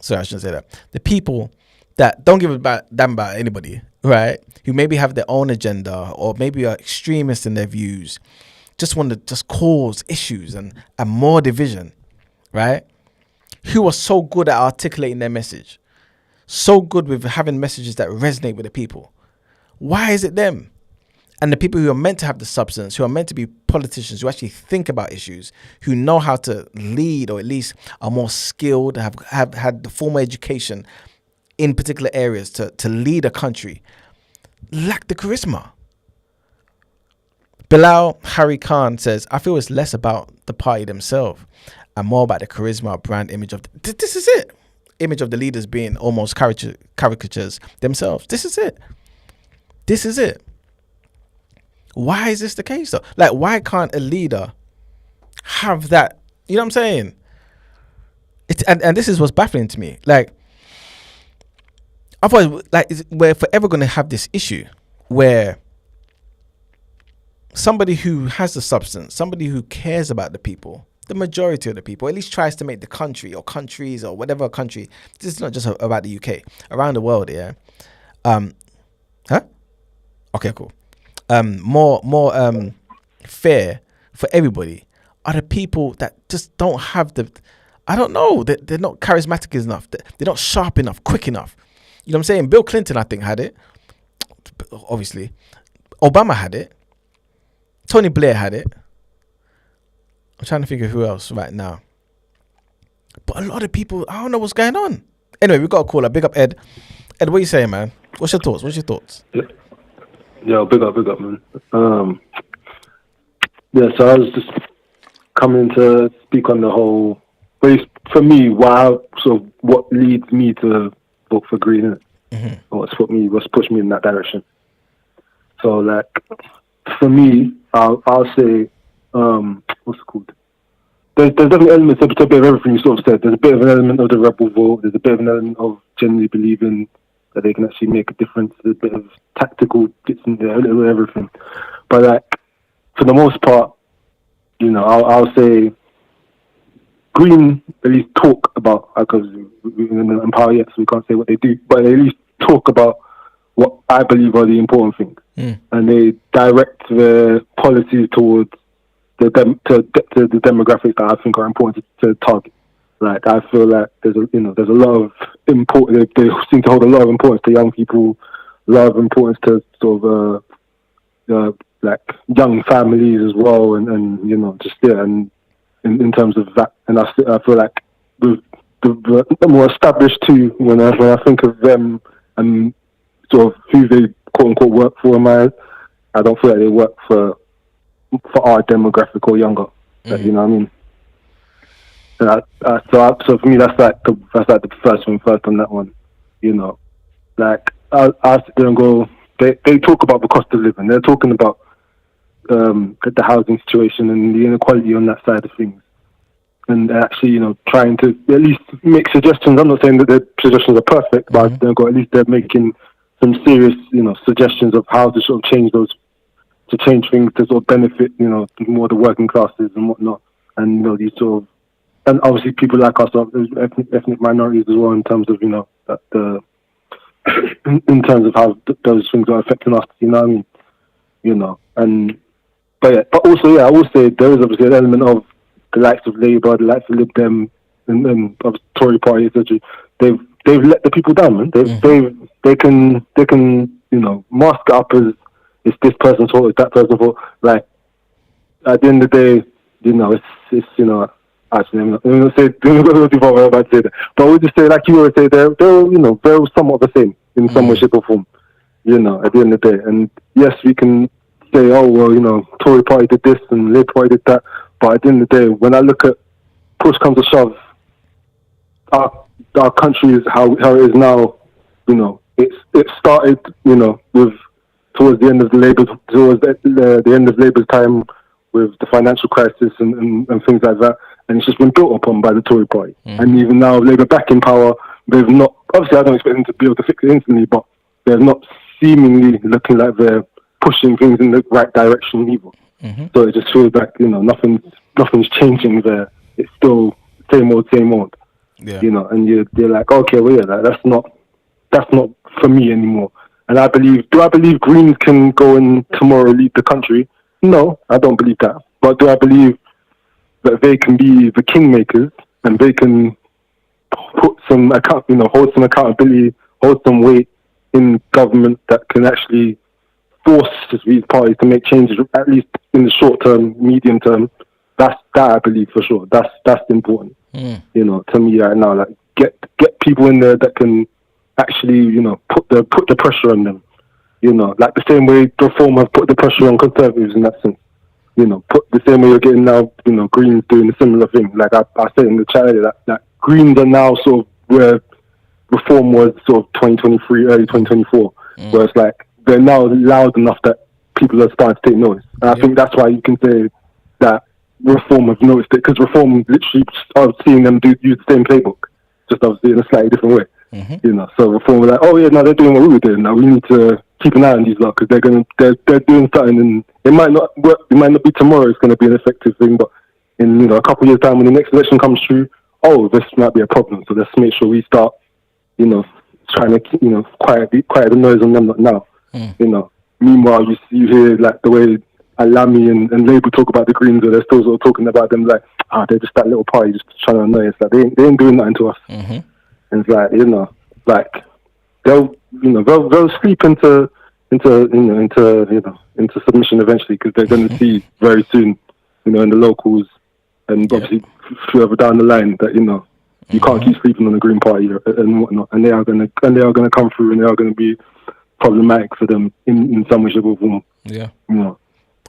Sorry, I shouldn't say that. The people that don't give a damn about anybody, right? Who maybe have their own agenda or maybe are extremists in their views, just want to just cause issues and more division, right? Who are so good at articulating their message, so good with having messages that resonate with the people. Why is it them? And the people who are meant to have the substance, who are meant to be politicians, who actually think about issues, who know how to lead, or at least are more skilled, have had the formal education in particular areas to lead a country, lack the charisma. Bilal Harry Khan says, I feel it's less about the party themselves and more about the charisma, brand image of this is it. Image of the leaders being almost caricatures themselves. This is it. This is it. Why is this the case though? Like, why can't a leader have that? You know what I'm saying? And this is what's baffling to me. Like, otherwise, like, we're forever going to have this issue where somebody who has the substance, somebody who cares about the people, the majority of the people, at least tries to make the country or countries or whatever country, this is not just about the UK, around the world, yeah? Okay, cool. More fair for everybody are the people that just don't have the, I don't know, they're not charismatic enough, they're not sharp enough, quick enough. You know what I'm saying? Bill Clinton, I think, had it, obviously. Obama had it. Tony Blair had it. I'm trying to think of who else right now. But a lot of people, I don't know what's going on. Anyway, we got a caller. Big up, Ed. Ed, what are you saying, man? What's your thoughts? Yo, big up, man. Yeah, so I was just coming to speak on the whole, for me, what leads me to vote for Green, mm-hmm. Or what's pushed me in that direction. So, like, for me, I'll say, what's it called? There's definitely elements of a bit of everything you sort of said. There's a bit of an element of the rebel vote. There's a bit of an element of genuinely believing that they can actually make a difference. There's a bit of tactical bits in there, a little bit of everything. But, like, for the most part, you know, I'll say Green at least talk about, because we're in power yet, so we can't say what they do, but they at least talk about what I believe are the important things. And they direct their policies towards the demographics that I think are important to target. Like, I feel like there's a lot of important. They seem to hold a lot of importance to young people, a lot of importance to sort of like young families as well, and you know, just and in terms of that, and I feel like with the more established too, when I think of them and sort of who they quote unquote work for, I don't feel like they work for our demographic or younger. You know what I mean? So for me, that's like the first thing first on that one. You know, like I sit there and go, they talk about the cost of living. They're talking about the housing situation and the inequality on that side of things, and actually, you know, trying to at least make suggestions. I'm not saying that their suggestions are perfect, but at least they're making some serious, you know, suggestions of how to sort of change things to sort of benefit, you know, more the working classes and whatnot, and you know, these sort of and obviously people like us are ethnic minorities as well in terms of that the in terms of how those things are affecting us. You know what I mean? And but also I will say there is obviously an element of the likes of Labour, the likes of Lib Dem, and of Tory Party, etc. They've let the people down, man. They can mask it up as it's this person's fault, it's that person's fault. Like at the end of the day, it's actually I'm not going to say I'm about to say that, but we'll just say like you always say they're somewhat the same in some way, shape or form. At the end of the day, and yes, we can say, oh well, Tory Party did this and Labour Party did that, but at the end of the day, when I look at push comes to shove, our country is how it is now. It started with towards the end of the end of Labour's time with the financial crisis and things like that, and it's just been built upon by the Tory Party. And even now, Labour back in power, they've not. Obviously, I don't expect them to be able to fix it instantly, but they're not seemingly looking like they're pushing things in the right direction either. So it just feels like nothing's changing there. It's still same old. Yeah. And you're like, okay, well, yeah, that's not for me anymore. And do I believe Greens can go and tomorrow lead the country? No, I don't believe that. But do I believe that they can be the kingmakers and they can put some hold some accountability, hold some weight in government that can actually force these parties to make changes, at least in the short term, medium term? That I believe for sure. That's important. To me right now, like get people in there that can actually, put the pressure on them. Like the same way Reform have put the pressure on Conservatives in that sense. Put the same way you're getting now, Greens doing a similar thing. Like I said in the chat earlier, that Greens are now sort of where Reform was sort of 2023, early 2024, where it's like they're now loud enough that people are starting to take notice. And I think that's why you can say that Reform have noticed it, because Reform literally are seeing them use the same playbook, just obviously in a slightly different way. So Reform were like, oh yeah, no, they're doing what we were doing. Now we need to keep an eye on these lot because they're doing something, and it might not work. It might not be tomorrow. It's going to be an effective thing, but in a couple of years' time, when the next election comes through, oh, this might be a problem. So let's make sure we start, trying to quiet the noise on them now. Meanwhile, you hear like the way Alami and Labour talk about the Greens, or they're still sort of talking about them like, they're just that little party just trying to annoy us. Like they ain't doing nothing to us. And it's like, like they'll sleep into submission eventually, because they're going to see very soon, in the locals and obviously further down the line that you can't keep sleeping on the Green Party and whatnot, and they are going to come through, and they are going to be problematic for them in some way, shape, or form. Yeah.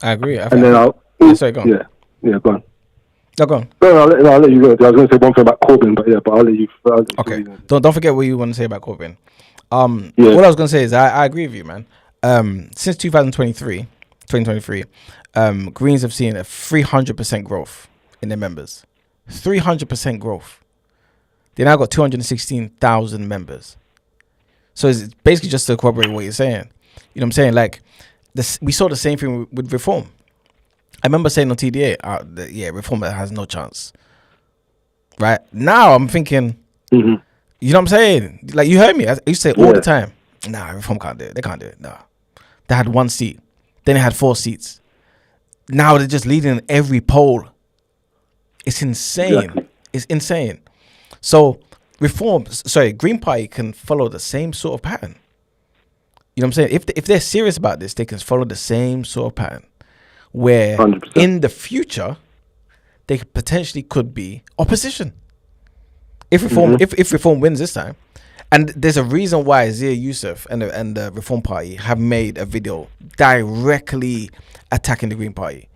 I agree. Sorry, go on. Yeah, go on. No, go on. No, I'll let you go. I was going to say one thing about Corbyn, but I'll let you. Okay. Don't forget what you want to say about Corbyn. What I was going to say is I agree with you, man. Since 2023, Greens have seen a 300% growth in their members. 300% growth. They now got 216,000 members. So it's basically just to corroborate what you're saying. You know what I'm saying? Like, we saw the same thing with Reform. I remember saying on TDA, Reform has no chance. Right? Now I'm thinking, you know what I'm saying? Like, you heard me. I used to say all the time, nah, Reform can't do it. They can't do it. Nah. They had 1 seat. Then they had 4 seats. Now they're just leading in every poll. It's insane. Exactly. It's insane. So Green Party can follow the same sort of pattern. You know what I'm saying? If they're serious about this, they can follow the same sort of pattern, where 100%. In the future they potentially could be opposition if Reform wins this time. And there's a reason why Zia Youssef and the Reform Party have made a video directly attacking the Green Party.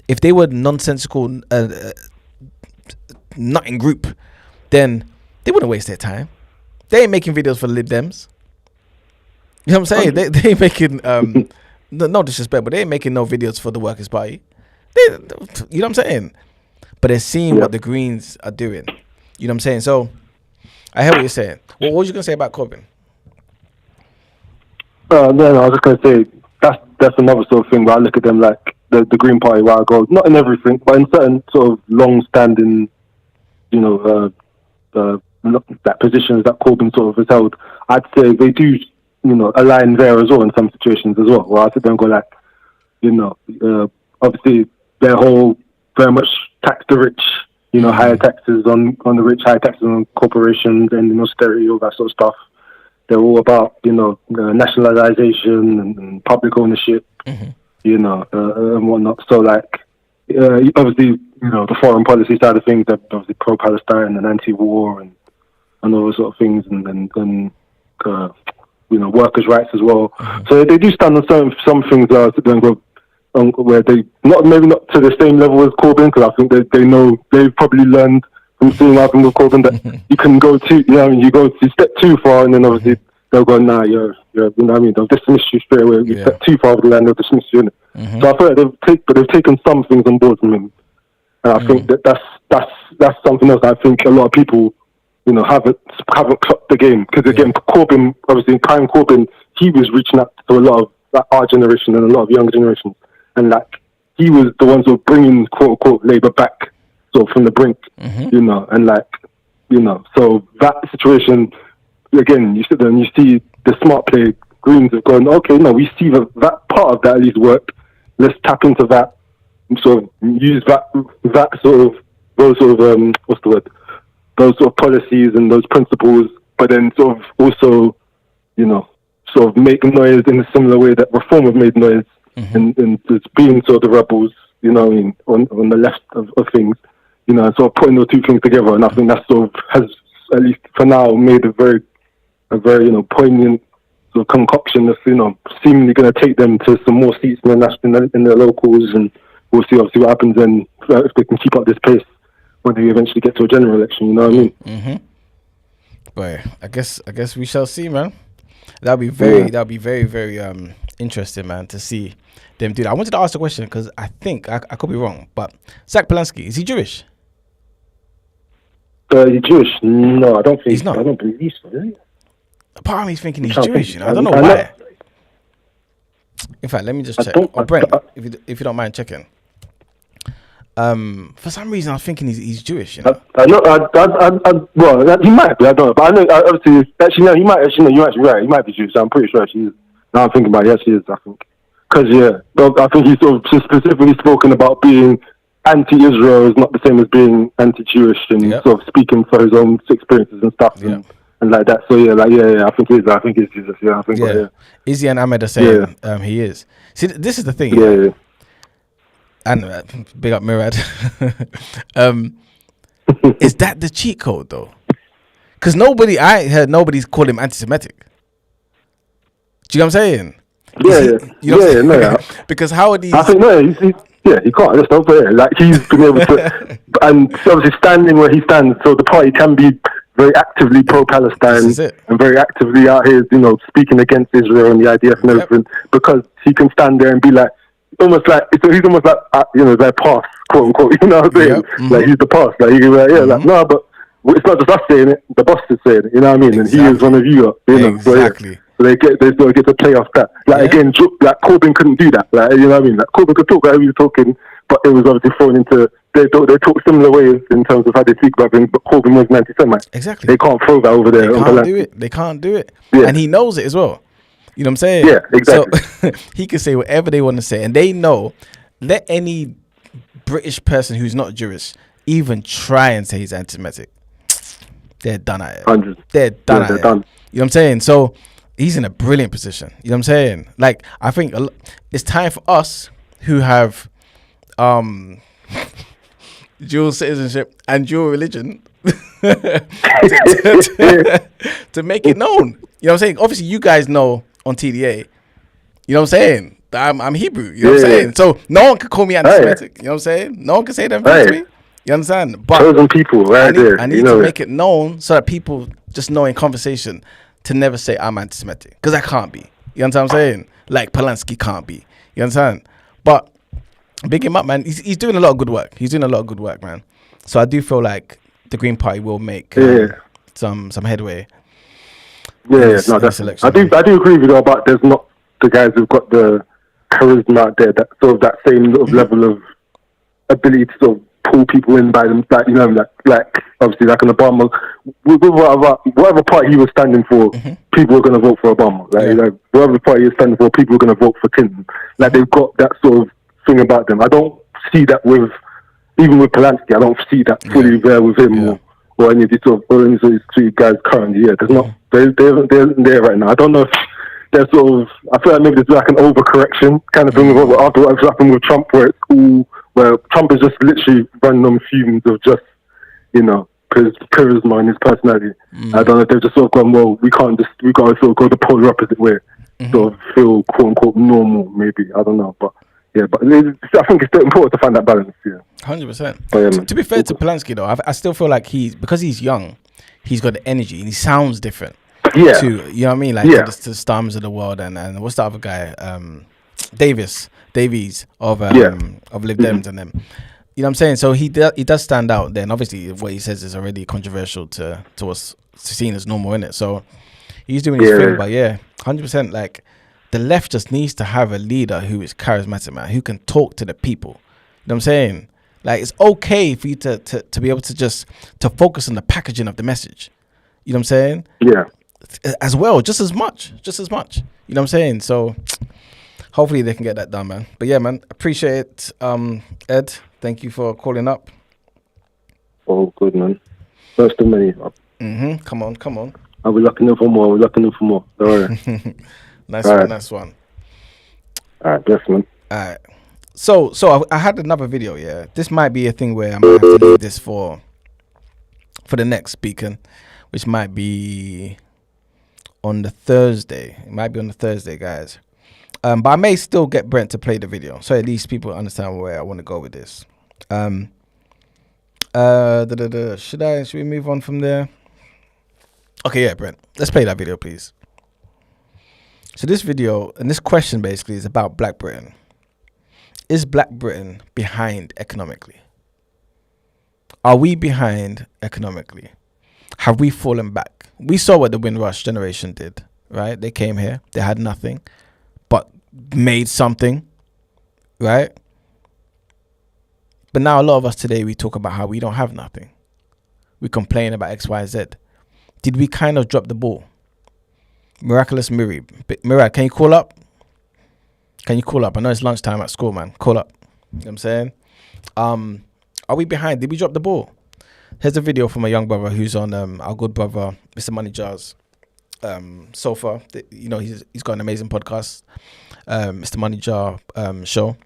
If they were nonsensical, nutting group, then they wouldn't waste their time. They ain't making videos for Lib Dems. You know what I'm saying? They ain't making, no disrespect, but they ain't making no videos for the Workers' Party. You know what I'm saying? But they're seeing what the Greens are doing. You know what I'm saying? So, I hear what you're saying. What was you going to say about Corbyn? No, I was just going to say, that's another sort of thing where I look at them like the Green Party, where I go, not in everything, but in certain sort of long-standing that positions that Corbyn sort of has held, I'd say they do, align there as well in some situations as well. Where I sit there and go like, obviously their whole very much tax the rich, higher taxes on the rich, higher taxes on corporations, and austerity, all that sort of stuff. They're all about, nationalization and public ownership, and whatnot. So like, obviously, the foreign policy side of things, they're obviously pro-Palestine and anti-war and all those sort of things, and workers' rights as well. So they do stand on some things where they maybe not to the same level as Corbyn, because I think they know they've probably learned from seeing what happened with Corbyn that you can go you step too far, and then obviously they'll go, nah, you're they'll dismiss you straight away. You step too far over the line, they'll dismiss you. So I feel like they've taken some things on board from him, and I think that's something else. I think a lot of people, haven't clocked the game, because again, Corbyn, obviously, prime Corbyn, he was reaching out to a lot of our generation and a lot of younger generations, and like he was the ones who were bringing quote unquote Labour back, sort of from the brink, and like so that situation. Again, you sit there and you see the smart play. Greens have gone, okay, no, we see that part of that at least worked. Let's tap into that, sort of use that sort of those sort of what's the word? Those sort of policies and those principles, but then sort of also, sort of make noise in a similar way that Reform have made noise, and it's being sort of the rebels, on the left of things, sort of putting those two things together, and I think that sort of has, at least for now, made a very poignant sort of concoction that's seemingly going to take them to some more seats in the national, in the locals, and we'll see obviously what happens then if they can keep up this pace when they eventually get to a general election. You know what I mean? But I guess we shall see, man. That'll be very very interesting, man, to see them do that. I wanted to ask a question because I think I could be wrong, but Zach Polanski, is he Jewish? He's Jewish? No, I don't think he's not. I don't believe so. Is he? Part of me's thinking he's Jewish. I don't know why. In fact, let me just check. Brent, if you don't mind checking. For some reason, I was thinking he's Jewish. I know. Well, he might be. I don't know. But I know. Obviously, actually, no. He might. Actually, no. You're actually right. He might be Jewish. So I'm pretty sure she is. Now I'm thinking about it. Yes, she is. I think. Because I think he's sort of specifically spoken about being anti-Israel is not the same as being anti-Jewish, and sort of speaking for his own experiences and stuff. And like that, so I think he is. I think he's Jesus. I think. Izzy and Ahmed are saying he is. See, this is the thing. And big up Murad. Is that the cheat code though? Because I ain't heard nobody's called him anti-Semitic. Do you know what I'm saying? No. Because how are these? I think he can't. Just don't play it. Like he's been able to, and obviously standing where he stands, so the party can be very actively pro-Palestine and very actively out here, speaking against Israel and the IDF and everything, because he can stand there and be like, he's almost like their pass, quote unquote. You know what I'm saying? Like he's the pass. Like like no, but it's not just us saying it. The boss is saying it. You know what I mean? Exactly. And he is one of you. Exactly. So they sort of get to play off that. Like again, like Corbyn couldn't do that. Like you know what I mean? Like Corbyn could talk about how he was talking, but it was obviously thrown into. They talk similar ways in terms of how they speak about things, but Corbyn was an anti-Semite. Exactly. They can't throw that over there. They can't do it. And he knows it as well. You know what I'm saying? Yeah, exactly. So he can say whatever they want to say, and they know. Let any British person who's not Jewish even try and say he's anti-Semitic, they're done at it. 100. They're done at it. Done. You know what I'm saying? So he's in a brilliant position. You know what I'm saying? Like I think it's time for us who have dual citizenship and dual religion to make it known. You know what I'm saying? Obviously, you guys know on TDA. You know what I'm saying? I'm Hebrew. You know what I'm saying? So no one can call me anti-Semitic. You know what I'm saying? No one can say that to me. You understand? But chosen people, right there. I need to make it known so that people just know in conversation to never say I'm anti-Semitic, because I can't be. You understand what I'm saying? Like Polanski can't be. You understand? But big him up, man. He's doing a lot of good work. He's doing a lot of good work, man. So I do feel like the Green Party will make some headway. Definitely. I do agree with you about there's not the guys who've got the charisma out there, that sort of that same sort of level of ability to sort of pull people in by them, like, you know, like obviously like an Obama, whatever party he was standing for, people were going to vote for Obama. Like whatever party he was standing for, people were going to vote for Clinton. Like they've got that sort of thing about them. I don't see that even with Polanski. I don't see that fully there with him or any of these sort of these three guys currently. Yeah, there's not. They're there right now. I don't know if they're sort of. I feel like maybe there's like an overcorrection kind of thing after what's happened with Trump, where Trump is just literally running on fumes of just, you know, his charisma and his personality. I don't know if they've just sort of gone, well, we got to sort of go the polar opposite way, sort of feel quote unquote normal, maybe. I don't know, but yeah, but I think it's still important to find that balance. Yeah, 100%. To be fair to Polanski though, I still feel like because he's young, he's got the energy and he sounds different. Yeah, to, you know what I mean, like to the Starmers of the world and what's the other guy, Davies of Live Dems and them. You know what I'm saying? So he does stand out there, and obviously what he says is already controversial to us seen as normal, in it. So he's doing his thing, but 100%. Like the left just needs to have a leader who is charismatic, man, who can talk to the people. You know what I'm saying? Like it's okay for you to be able to focus on the packaging of the message. You know what I'm saying? Yeah. As well, just as much. You know what I'm saying? So hopefully they can get that done, man. But yeah, man, appreciate it. Ed, thank you for calling up. Oh, good, man. First of many. Come on. I'll be looking in for more. All right. Nice one. All right, bless, man. All right. So I had another video, yeah. This might be a thing where I might have to leave this for the next Beacon, which might be on the Thursday. It might be on the Thursday, guys. But I may still get Brent to play the video, so at least people understand where I want to go with this. Should we move on from there? Okay, yeah, Brent. Let's play that video, please. So this video and this question basically is about Black Britain. Is Black Britain behind economically? Are we behind economically? Have we fallen back? We saw what the Windrush generation did, right? They came here, they had nothing, but made something, right? But now a lot of us today, we talk about how we don't have nothing. We complain about X, Y, Z. Did we kind of drop the ball? Miraculous Mirad, can you call up? I know it's lunchtime at school, man. Call up. You know what I'm saying? Are we behind? Did we drop the ball? Here's a video from a young brother who's on our good brother, Mr. Money Jar's sofa. You know, he's got an amazing podcast, Mr. Money Jar show.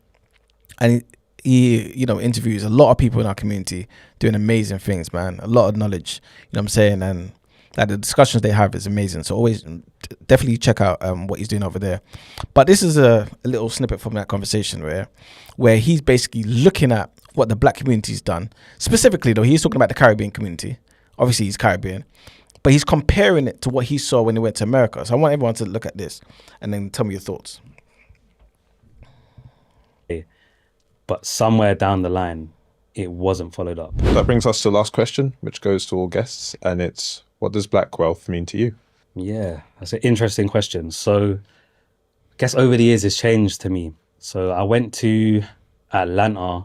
And he interviews a lot of people in our community doing amazing things, man. A lot of knowledge, you know what I'm saying? And like the discussions they have is amazing. So always definitely check out what he's doing over there. But this is a little snippet from that conversation where he's basically looking at what the Black community's done. Specifically though, he's talking about the Caribbean community. Obviously he's Caribbean, but he's comparing it to what he saw when he went to America. So I want everyone to look at this and then tell me your thoughts. But somewhere down the line, it wasn't followed up. That brings us to the last question, which goes to all guests, and it's, what does Black wealth mean to you? Yeah, that's an interesting question. So I guess over the years it's changed to me. So I went to Atlanta,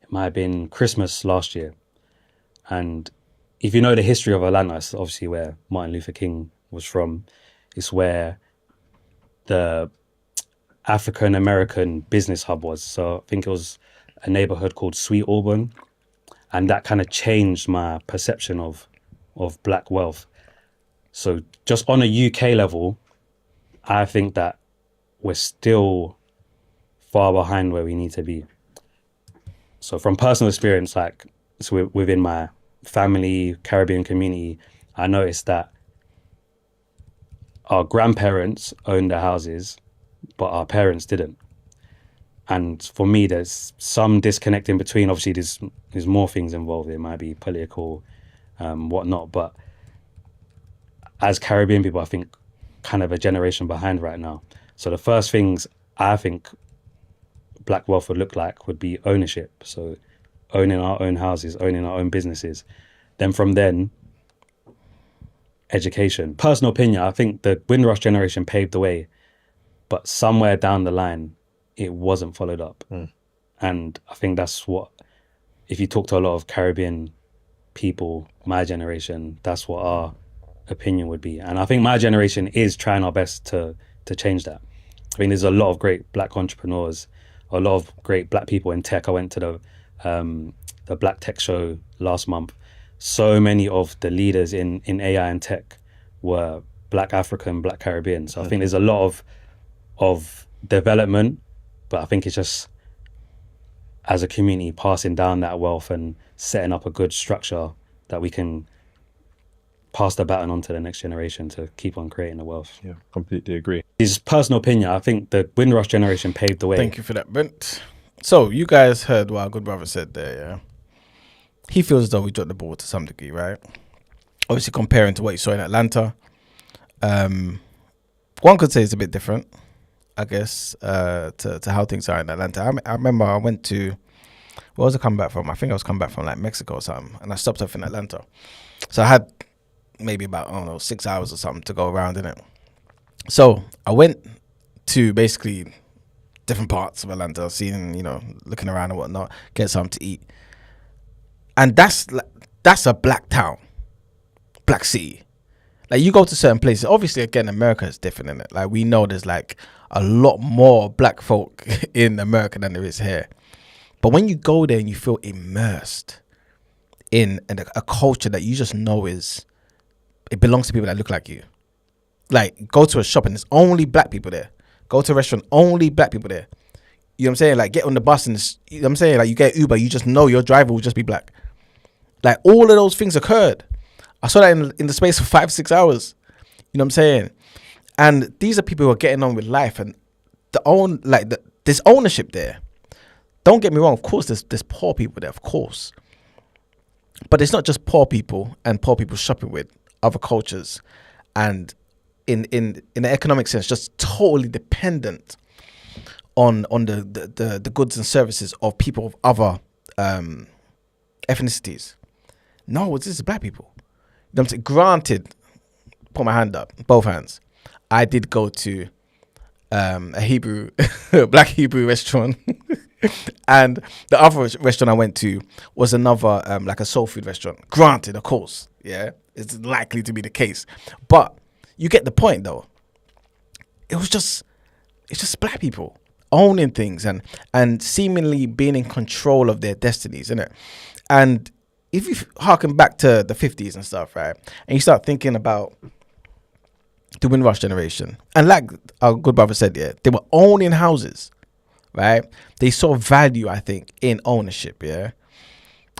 it might have been Christmas last year. And if you know the history of Atlanta, it's obviously where Martin Luther King was from. It's where the African American business hub was. So I think it was a neighborhood called Sweet Auburn. And that kind of changed my perception of Black wealth. So just on a UK level, I think that we're still far behind where we need to be. So from personal experience, like so within my family, Caribbean community, I noticed that our grandparents owned their houses, but our parents didn't. And for me, there's some disconnect in between. Obviously, there's more things involved. It might be political, whatnot. But as Caribbean people, I think kind of a generation behind right now. So the first things I think Black wealth would look like would be ownership. So owning our own houses, owning our own businesses. Then from then, education. Personal opinion, I think the Windrush generation paved the way, but somewhere down the line, it wasn't followed up. And I think that's what if you talk to a lot of Caribbean people, my generation, that's what our opinion would be. And I think my generation is trying our best to change that. I mean, there's a lot of great black entrepreneurs, a lot of great black people in tech. I went to the Black Tech Show last month. So many of the leaders in AI and tech were black African, black Caribbean. So I think there's a lot of development, but I think it's just, as a community, passing down that wealth and setting up a good structure that we can pass the baton on to the next generation to keep on creating the wealth. Yeah, completely agree. His personal opinion, I think the Windrush generation paved the way. Thank you for that, Brent. So you guys heard what our good brother said there, yeah? He feels as though we dropped the ball to some degree, right? Obviously comparing to what you saw in Atlanta. One could say it's a bit different, I guess, to how things are in Atlanta. I remember I went to, where was I coming back from? I think I was coming back from like Mexico or something, and I stopped off in Atlanta. So I had maybe about, I don't know, 6 hours or something to go around in it. So I went to basically different parts of Atlanta, seeing, looking around and whatnot, get something to eat. And that's a black town, black city. Like, you go to certain places, obviously, again, America is different, in it. Like, we know there's like a lot more black folk in America than there is here. But when you go there and you feel immersed in a culture that you just know it belongs to people that look like you. Like, go to a shop and there's only black people there. Go to a restaurant, only black people there. You know what I'm saying? Like, get on the bus and, you know what I'm saying? Like, you get Uber, you just know your driver will just be black. Like, all of those things occurred. I saw that in the space of 5-6 hours. You know what I'm saying? And these are people who are getting on with life, and there's ownership there. Don't get me wrong. Of course, there's poor people there, of course. But it's not just poor people and poor people shopping with other cultures, and in the economic sense, just totally dependent on the goods and services of people of other ethnicities. No, this is black people. You know what I'm saying? Granted, put my hand up, both hands. I did go to a Hebrew, black Hebrew restaurant. And the other restaurant I went to was another, like a soul food restaurant. Granted, of course, yeah, it's likely to be the case. But you get the point, though. It's just black people owning things and seemingly being in control of their destinies, innit? And if you harken back to the 50s and stuff, right, and you start thinking about the Windrush generation, and like our good brother said, yeah, they were owning houses, right? They saw value, I think, in ownership, yeah.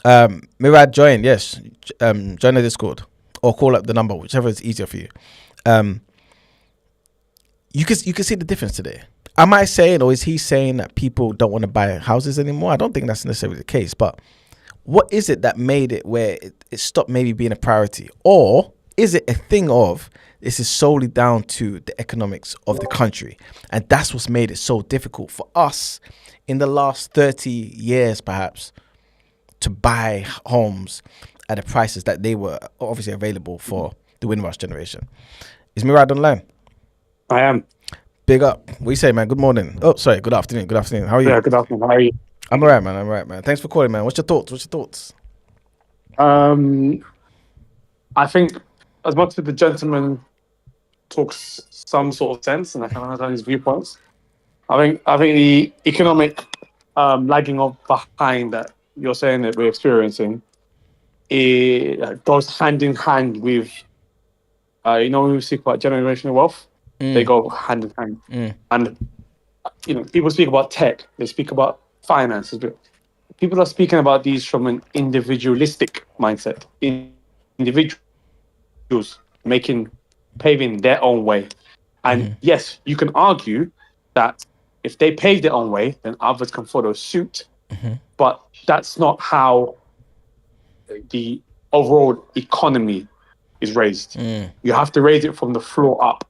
Mirad, join, yes. Join the Discord or call up the number, whichever is easier for you. You can see the difference today. Am I saying, or is he saying that people don't want to buy houses anymore? I don't think that's necessarily the case, but what is it that made it where it stopped maybe being a priority? Or is it a thing of, this is solely down to the economics of the country? And that's what's made it so difficult for us in the last 30 years, perhaps, to buy homes at the prices that they were obviously available for the Windrush generation. Is Mirad online? I am. Big up. What you say, man? Good morning. Oh, sorry. Good afternoon. Good afternoon. How are you? Yeah, good afternoon. How are you? I'm all right, man. Thanks for calling, man. What's your thoughts? I think as much as the gentleman talks some sort of sense, and I can understand his viewpoints, I think the economic lagging of behind that you're saying that we're experiencing, it goes hand in hand with, when we speak about generational wealth, they go hand in hand. And, people speak about tech, they speak about finances, but people are speaking about these from an individualistic mindset. Individuals paving their own way. And yes, you can argue that if they pave their own way, then others can follow suit. But that's not how the overall economy is raised. You have to raise it from the floor up.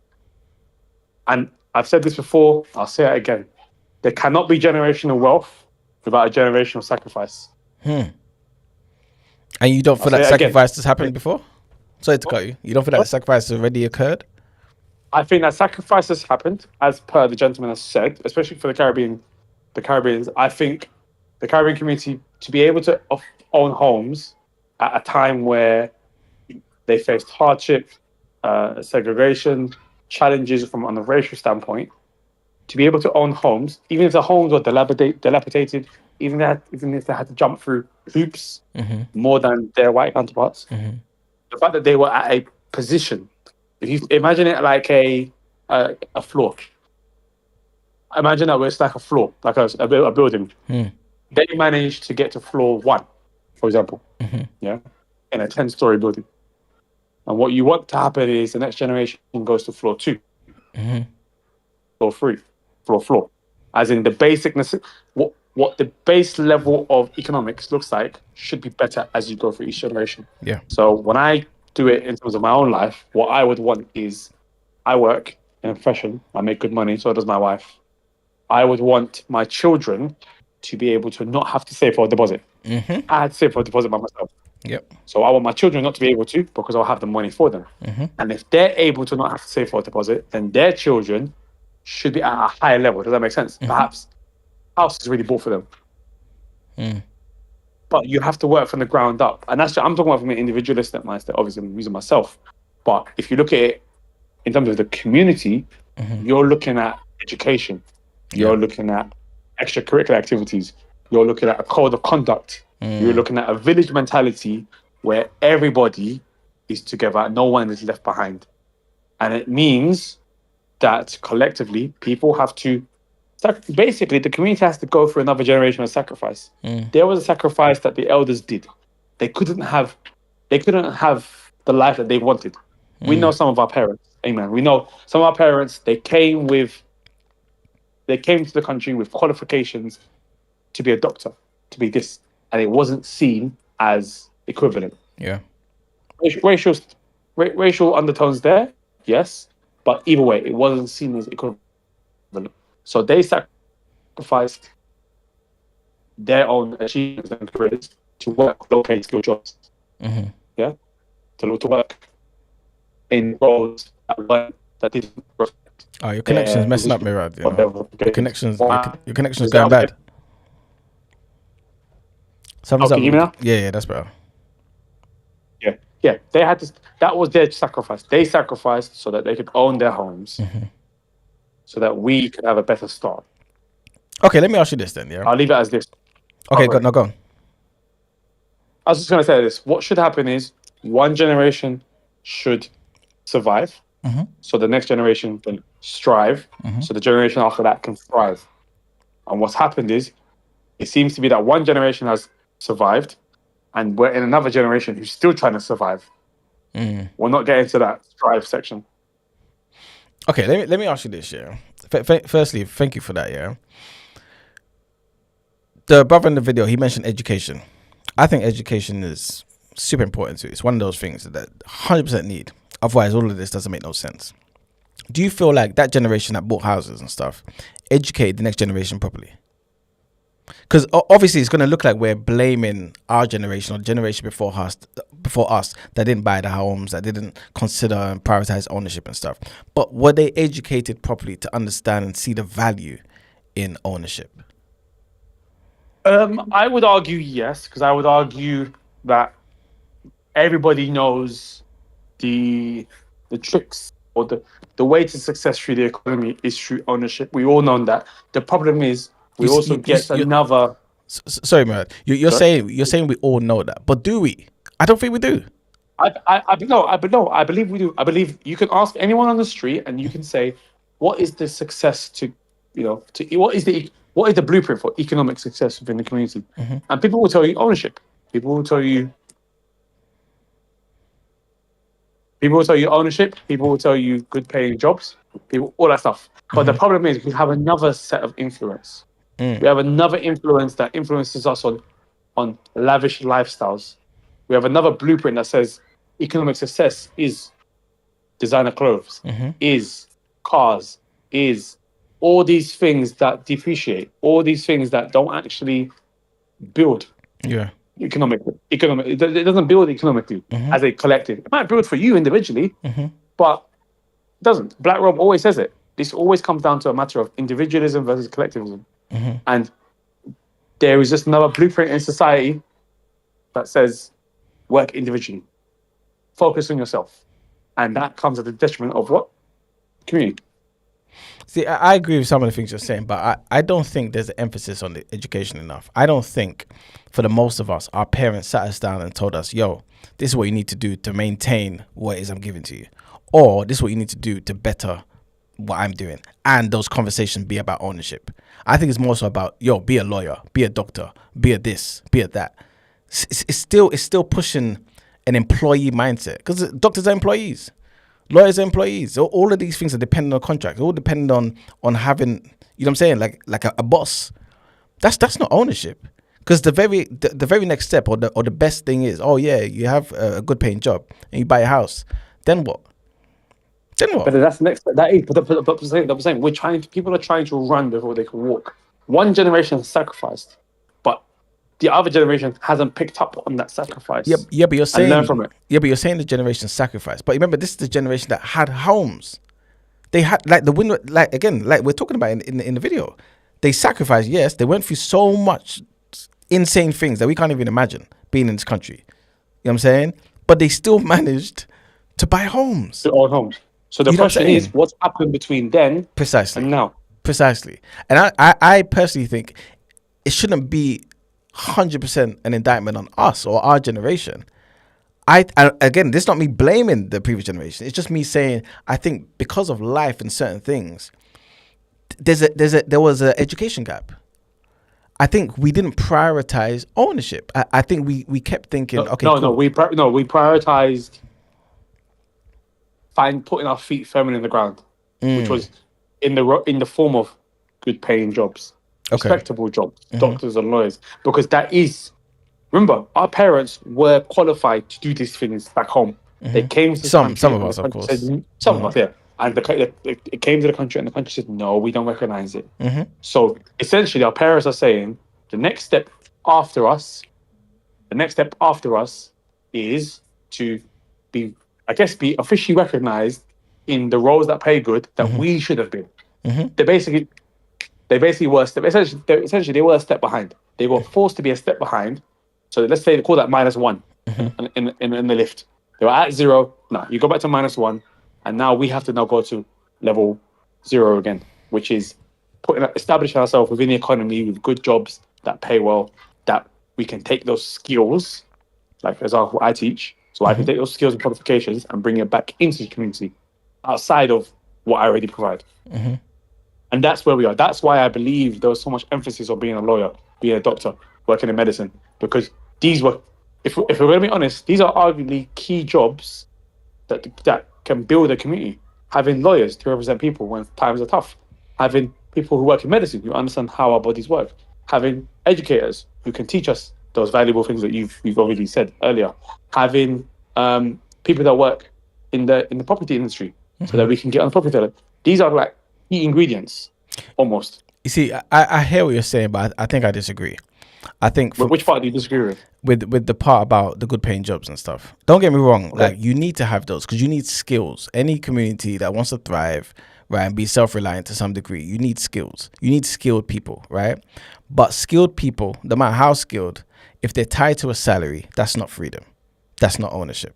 And I've said this before, I'll say it again. There cannot be generational wealth without a generational sacrifice. And you don't feel that sacrifice has happened before? Sorry to cut you. You don't feel like the sacrifice has already occurred? I think that sacrifice has happened, as per the gentleman has said, especially for the Caribbeans. I think the Caribbean community to be able to own homes at a time where they faced hardship, segregation, challenges from on a racial standpoint, to be able to own homes, even if the homes were dilapidated, even if they had to jump through hoops more than their white counterparts, the fact that they were at a position, if you imagine it like a floor, imagine that it's like a floor, like a building. They managed to get to floor 1, for example, yeah, in a 10-story building. And what you want to happen is the next generation goes to floor 2, floor 3, floor 4. As in the basicness, what the base level of economics looks like should be better as you go through each generation. Yeah. So when I do it in terms of my own life, what I would want is I work in a profession, I make good money, so does my wife. I would want my children to be able to not have to save for a deposit. I had to save for a deposit by myself. Yep. So I want my children not to be able to, because I'll have the money for them. And if they're able to not have to save for a deposit, then their children should be at a higher level. Does that make sense? Perhaps house is really bought for them. But you have to work from the ground up. And that's I'm talking about from an individualistic mindset. Obviously, I'm using myself. But if you look at it in terms of the community, you're looking at education. You're looking at extracurricular activities. You're looking at a code of conduct. You're looking at a village mentality where everybody is together. No one is left behind. And it means that collectively, people have to basically, the community has to go through another generation of sacrifice. There was a sacrifice that the elders did. They couldn't have the life that they wanted. We know some of our parents. Amen. We know some of our parents. They came to the country with qualifications to be a doctor, to be this, and it wasn't seen as equivalent. Yeah. Racial undertones there, yes, but either way, it wasn't seen as equivalent. So they sacrificed their own achievements and careers to work low-paid skilled jobs. Yeah, to work in roles that didn't reflect. Oh, your connection's messing up, Mirad. You know? Your connection's They going bad. Something's can you hear me now? Yeah, that's better. Yeah. They had to. That was their sacrifice. They sacrificed so that they could own their homes, so that we could have a better start. Okay, let me ask you this then. Yeah. I'll leave it as this. Okay, go on. I was just going to say this. What should happen is one generation should survive, so the next generation can strive, so the generation after that can thrive. And what's happened is, it seems to be that one generation has survived, and we're in another generation who's still trying to survive. We're not getting to that strive section. Okay, let me ask you this. Yeah. Firstly, thank you for that. Yeah. The brother in the video, he mentioned education. I think education is super important too. It's one of those things that 100% need. Otherwise, all of this doesn't make no sense. Do you feel like that generation that bought houses and stuff educated the next generation properly? Because obviously it's going to look like we're blaming our generation or the generation before us that didn't buy the homes, that didn't consider and prioritize ownership and stuff. But were they educated properly to understand and see the value in ownership? I would argue yes, because I would argue that everybody knows the tricks or the way to success through the economy is through ownership. We all know that. The problem is we also get another. Sorry, man. You're saying we all know that, but do we? I don't think we do. I believe we do. I believe you can ask anyone on the street and you can say, what is the success what is the blueprint for economic success within the community? And people will tell you ownership. People will tell you ownership. People will tell you good paying jobs. All that stuff. But the problem is we have another set of influence. We have another influence that influences us on lavish lifestyles. We have another blueprint that says economic success is designer clothes, is cars, is all these things that depreciate, all these things that don't actually build economically. It doesn't build economically as a collective. It might build for you individually, but it doesn't. Black Rob always says it. This always comes down to a matter of individualism versus collectivism. And there is just another blueprint in society that says work individually, focus on yourself, and that comes at the detriment of what? Community. See, I agree with some of the things you're saying, but I don't think there's an emphasis on the education enough. I don't think, for the most of us, our parents sat us down and told us, yo, this is what you need to do to maintain what it is I'm giving to you. Or this is what you need to do to better what I'm doing. And those conversations be about ownership. I think it's more so about, yo, be a lawyer, be a doctor, be a this, be a that. It's still pushing an employee mindset, because doctors are employees. Lawyers are employees. All of these things are dependent on contracts. All dependent on having, you know what I'm saying, like a boss. That's not ownership. Because the very next step or the best thing is, oh yeah, you have a good paying job and you buy a house. Then what? But that's the next. That is. But I'm saying people are trying to run before they can walk. One generation has sacrificed, but the other generation hasn't picked up on that sacrifice. Yeah, but you're saying learn from it. Yeah, but you're saying the generation sacrificed. But remember, this is the generation that had homes. They had like the window, like again, like we're talking about in the video. They sacrificed. Yes, they went through so much insane things that we can't even imagine being in this country. You know what I'm saying? But they still managed to buy homes. To own homes. So the question is, what's happened between then precisely and now? Precisely. And I personally think it shouldn't be 100% an indictment on us or our generation. Again, this is not me blaming the previous generation. It's just me saying I think because of life and certain things, there was an education gap. I think we didn't prioritize ownership. I think we kept thinking, we prioritized putting our feet firmly in the ground, which was in the form of good paying jobs, respectable jobs, doctors and lawyers, because that is. Remember, our parents were qualified to do these things back home. They came to some of us, of course. Some of us, yeah. And it came to the country, and the country said, no, we don't recognize it. So essentially, our parents are saying the next step after us is to be officially recognized in the roles that pay good that we should have been. They basically were essentially they were a step behind. They were forced to be a step behind. So let's say they call that -1 in the lift. They were at 0. No, you go back to -1, and now we have to go to level 0 again, which is establishing ourselves within the economy with good jobs that pay well, that we can take those skills, like for example, I teach, so I can take those skills and qualifications and bring it back into the community outside of what I already provide. And that's where we are. That's why I believe there was so much emphasis on being a lawyer, being a doctor, working in medicine, because these were, if we're going to be honest, these are arguably key jobs that can build a community. Having lawyers to represent people when times are tough, having people who work in medicine who understand how our bodies work, having educators who can teach us those valuable things that you've already said earlier, having people that work in the property industry so that we can get on the property seller. These are like key ingredients, almost. You see, I hear what you're saying, but I think I disagree. I think which part do you disagree with? With the part about the good paying jobs and stuff. Don't get me wrong. Okay. Like you need to have those because you need skills. Any community that wants to thrive, right, and be self-reliant to some degree, you need skills. You need skilled people, right? But skilled people, no matter how skilled, if they're tied to a salary, that's not freedom. That's not ownership.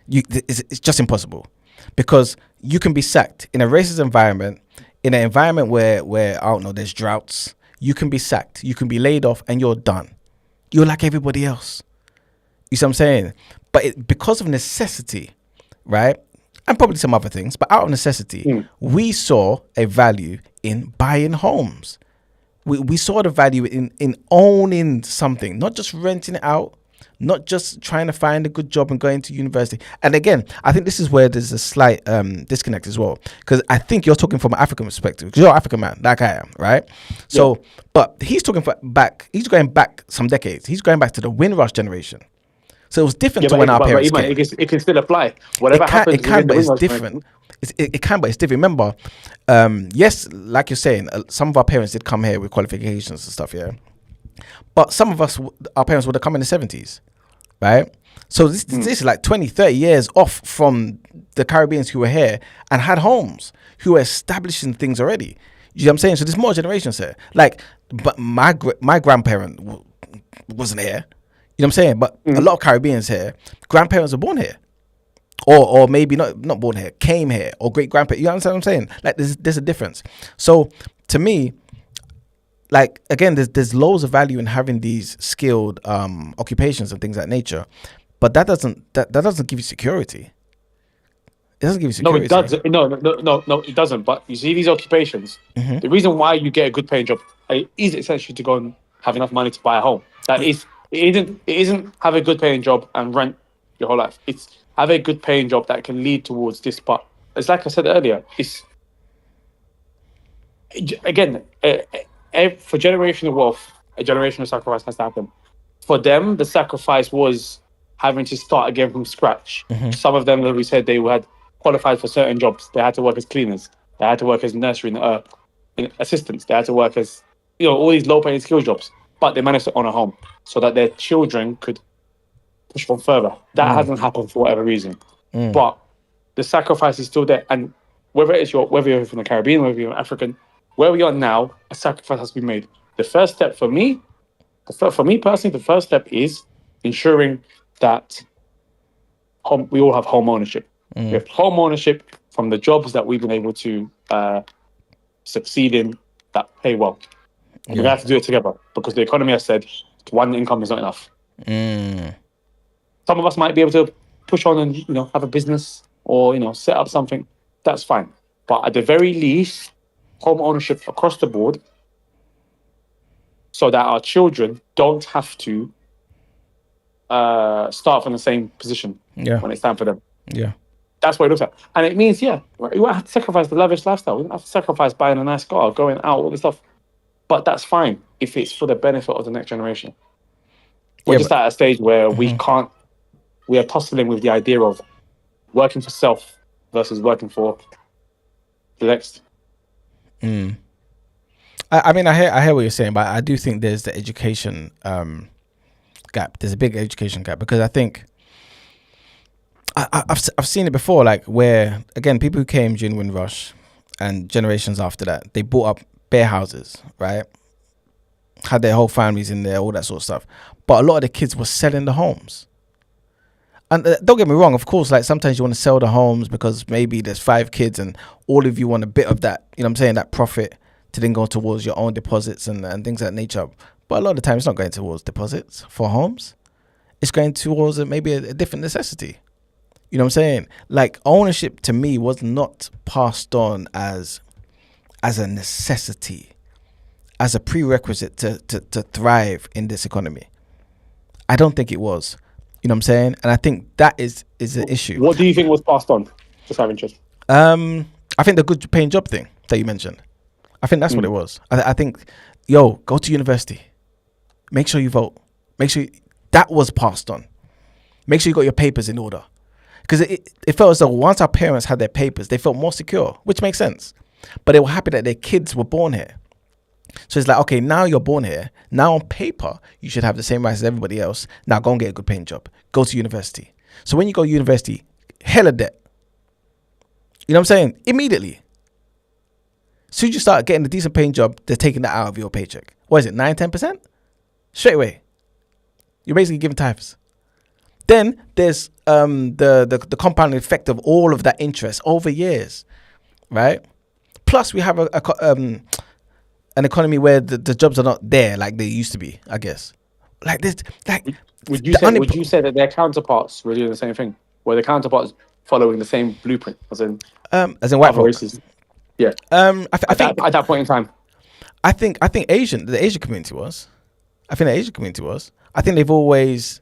It's just impossible, because you can be sacked in a racist environment, in an environment where I don't know, there's droughts. You can be sacked, you can be laid off, and you're done. You're like everybody else. You see what I'm saying? But because of necessity, right, and probably some other things, but out of necessity, we saw a value in buying homes. We saw the value in owning something, not just renting it out, not just trying to find a good job and going to university. And again, I think this is where there's a slight disconnect as well, because I think you're talking from an African perspective, because you're an African man, like I am, right? So, but he's talking he's going back some decades. He's going back to the Windrush generation. So it was different to when our parents came. It can still apply. Whatever happens, it can, but it's different. It can, but it's different. Remember, yes, like you're saying, some of our parents did come here with qualifications and stuff, yeah. But some of us, our parents would have come in the 70s, right? So this is like 20, 30 years off from the Caribbeans who were here and had homes, who were establishing things already. You know what I'm saying? So there's more generations here. Like, but my grandparent wasn't here. You know what I'm saying? But a lot of Caribbeans here, grandparents were born here. Or maybe not born here, came here, or great grandparents. You understand what I'm saying? Like there's a difference. So to me, like again, there's loads of value in having these skilled occupations and things of that nature, but that doesn't give you security. It doesn't give you No, security. it doesn't. No, it doesn't. But you see these occupations. The reason why you get a good paying job is essentially to go and have enough money to buy a home. It isn't have a good paying job and rent your whole life. It's have a good paying job that can lead towards this. But it's like I said earlier. It's again for generational wealth, a generational sacrifice has to happen. For them, the sacrifice was having to start again from scratch. Some of them, as we said, they had qualified for certain jobs. They had to work as cleaners. They had to work as nursery assistants. They had to work as all these low-paying skill jobs. But they managed to own a home so that their children could push on further. That hasn't happened for whatever reason. But the sacrifice is still there. And whether you're from the Caribbean, whether you're African, where we are now, a sacrifice has been made. The first step for me personally, the first step is ensuring that we all have home ownership. We have home ownership from the jobs that we've been able to succeed in that pay well. And we have to do it together because the economy has said one income is not enough. Some of us might be able to push on and have a business or set up something. That's fine. But at the very least, home ownership across the board, so that our children don't have to start from the same position when it's time for them. Yeah. That's what it looks like. And it means, you won't have to sacrifice the lavish lifestyle. You don't have to sacrifice buying a nice car, going out, all this stuff. But that's fine if it's for the benefit of the next generation. We're just at a stage where we are tussling with the idea of working for self versus working for the next. I mean, I hear what you're saying, but I do think there's the education gap. There's a big education gap because I think I've seen it before, like where again people who came during Windrush and generations after that, they bought up bare houses, right? Had their whole families in there, all that sort of stuff. But a lot of the kids were selling the homes. And don't get me wrong, of course, like sometimes you want to sell the homes because maybe there's 5 kids and all of you want a bit of that, you know what I'm saying, that profit to then go towards your own deposits and things of that nature. But a lot of the time it's not going towards deposits for homes. It's going towards maybe a different necessity. You know what I'm saying? Like ownership to me was not passed on as a necessity, as a prerequisite to thrive in this economy. I don't think it was. You know what I'm saying? And I think that is an issue. What do you think was passed on? Just out of interest. I think the good paying job thing that you mentioned. I think that's what it was. I think, go to university. Make sure you vote. Make sure that was passed on. Make sure you got your papers in order. Because it felt as though once our parents had their papers, they felt more secure, which makes sense. But they were happy that their kids were born here. So it's like, okay, now you're born here. Now on paper, you should have the same rights as everybody else. Now go and get a good paying job. Go to university. So when you go to university, hella debt. You know what I'm saying? Immediately. As soon as you start getting a decent paying job, they're taking that out of your paycheck. What is it, 9-10%? Straight away. You're basically giving tithes. Then there's the compounding effect of all of that interest over years, right? Plus we have an economy where the jobs are not there like they used to be, I guess. Like this, like would you say that their counterparts were doing the same thing? Were the counterparts following the same blueprint as in white folk? Races? Yeah. I think at that point in time, I think the Asian community was. I think they've always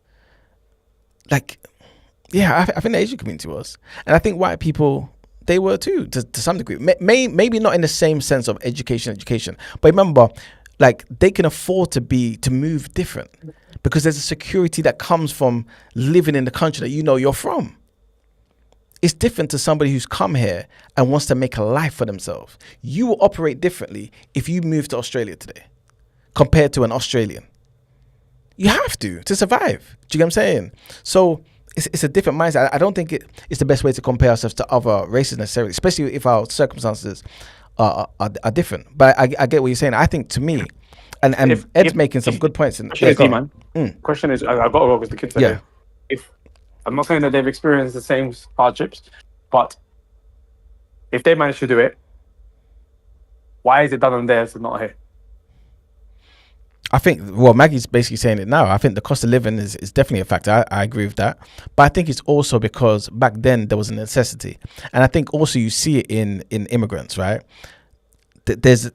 I think the Asian community was, and I think white people, they were too, to some degree. Maybe not in the same sense of education, but remember, like they can afford to move different because there's a security that comes from living in the country that you're from. It's different to somebody who's come here and wants to make a life for themselves. You will operate differently if you move to Australia today compared to an Australian. You have to survive. Do you get what I'm saying? So it's a different mindset. I don't think it's the best way to compare ourselves to other races necessarily, especially if our circumstances are different. But I get what you're saying. I think to me, and Ed's making some good points. Question Go is, on. man. Question is, I've got to go because the kids are here. If I'm not saying that they've experienced the same hardships, but if they manage to do it, why is it done on theirs and not here? I think, well, Maggie's basically saying it now. I think the cost of living is definitely a factor. I agree with that. But I think it's also because back then there was a necessity. And I think also you see it in immigrants, right? There's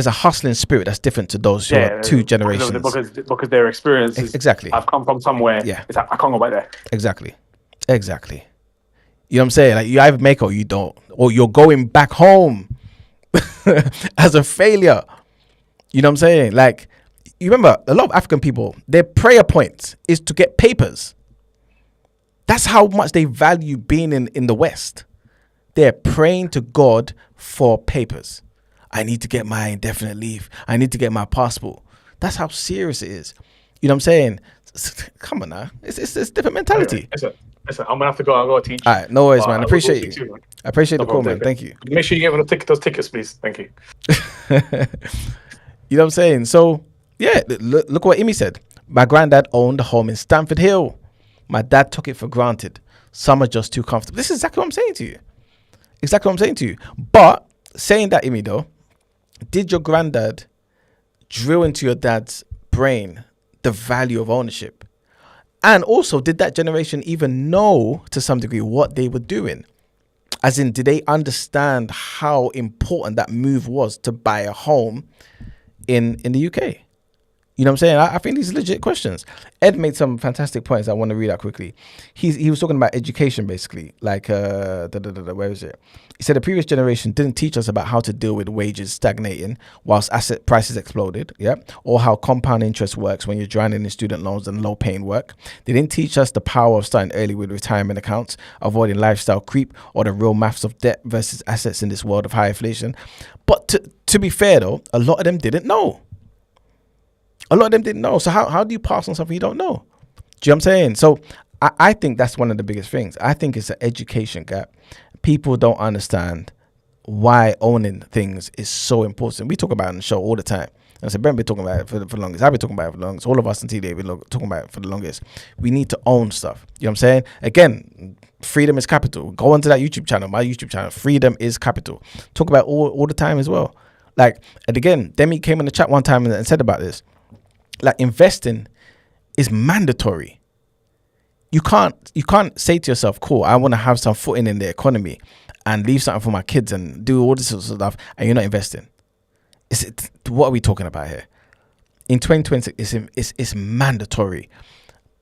a hustling spirit that's different to those who are two generations. Because their experience is, exactly. I've come from somewhere. Yeah. It's like, I can't go back there. Exactly. You know what I'm saying? Like, you either make or you don't. Or you're going back home as a failure. You know what I'm saying? Like, you remember, a lot of African people, their prayer point is to get papers. That's how much they value being in the West. They're praying to God for papers. I need to get my indefinite leave. I need to get my passport. That's how serious it is. You know what I'm saying? Come on now. It's different mentality. Listen, I'm going to have to go. I'll go teach. All right, no worries, man. I appreciate you. Too, man. I appreciate the call, man. Thank you. Make sure you get me those tickets, please. Thank you. You know what I'm saying? So, yeah, look what Imi said. My granddad owned a home in Stamford Hill. My dad took it for granted. Some are just too comfortable. This is exactly what I'm saying to you. But saying that, Imi, though, did your granddad drill into your dad's brain the value of ownership? And also, did that generation even know to some degree what they were doing? As in, did they understand how important that move was to buy a home in the UK? You know what I'm saying? I think these are legit questions. Ed made some fantastic points I want to read out quickly. He was talking about education, basically. Like, where is it? He said the previous generation didn't teach us about how to deal with wages stagnating whilst asset prices exploded, or how compound interest works when you're drowning in student loans and low-paying work. They didn't teach us the power of starting early with retirement accounts, avoiding lifestyle creep, or the real maths of debt versus assets in this world of high inflation. But to be fair, though, a lot of them didn't know. So how do you pass on something you don't know? Do you know what I'm saying? So I think that's one of the biggest things. I think it's an education gap. People don't understand why owning things is so important. We talk about it on the show all the time. And I said, Brent been talking about it for the longest. I've been talking about it for the longest. All of us in TD have been talking about it for the longest. We need to own stuff. You know what I'm saying? Again, freedom is capital. Go onto that YouTube channel, my YouTube channel. Freedom is capital. Talk about it all the time as well. Like, and again, Demi came in the chat one time and said about this. Like, investing is mandatory. You can't say to yourself, cool, I want to have some footing in the economy and leave something for my kids and do all this sort of stuff, and you're not investing. What are we talking about here? In 2020, it's mandatory.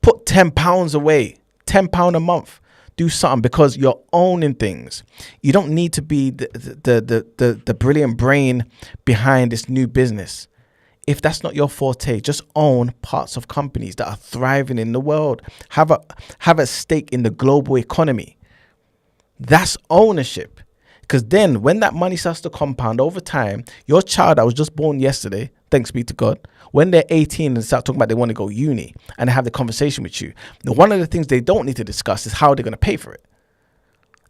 Put £10 away, £10 a month. Do something, because you're owning things. You don't need to be the brilliant brain behind this new business. If that's not your forte, just own parts of companies that are thriving in the world. Have a stake in the global economy. That's ownership. Because then when that money starts to compound over time, your child that was just born yesterday, thanks be to God, when they're 18 and start talking about they want to go uni and they have the conversation with you, one of the things they don't need to discuss is how they're going to pay for it.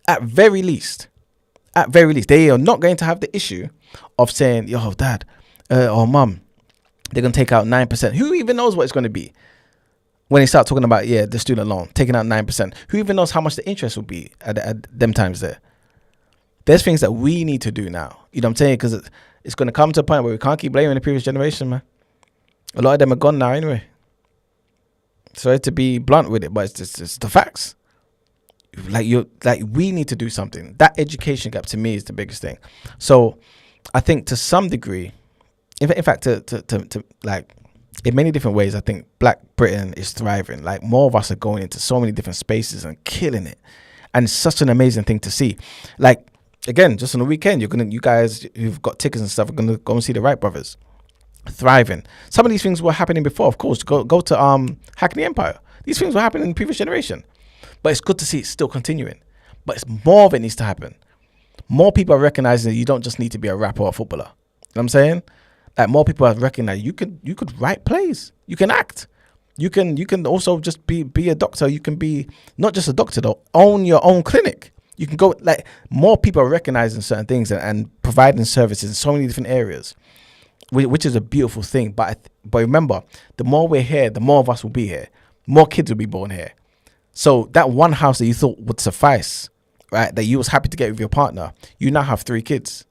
At very least, they are not going to have the issue of saying, yo, dad or mum, they're going to take out 9%. Who even knows what it's going to be when they start talking about, the student loan, taking out 9%? Who even knows how much the interest will be at them times there? There's things that we need to do now. You know what I'm saying? Because it's going to come to a point where we can't keep blaming the previous generation, man. A lot of them are gone now anyway. Sorry to be blunt with it, but it's the facts. We need to do something. That education gap to me is the biggest thing. So I think to some degree, in fact, to in many different ways, I think Black Britain is thriving. Like, more of us are going into so many different spaces and killing it, and it's such an amazing thing to see. Like, again, just on the weekend, you guys who've got tickets and stuff are gonna go and see the Wright brothers thriving. Some of these things were happening before, of course. Go to Hackney Empire. These things were happening in the previous generation, but it's good to see it's still continuing. But it's more of it needs to happen. More people are recognizing that you don't just need to be a rapper or a footballer. You know what I'm saying? Like, more people have recognized you could write plays, you can act, you can also just be a doctor. You can be not just a doctor though, own your own clinic. You can go, like, more people are recognizing certain things and providing services in so many different areas, which is a beautiful thing. But remember, the more we're here, the more of us will be here. More kids will be born here. So that one house that you thought would suffice, right, that you was happy to get with your partner, you now have 3 kids.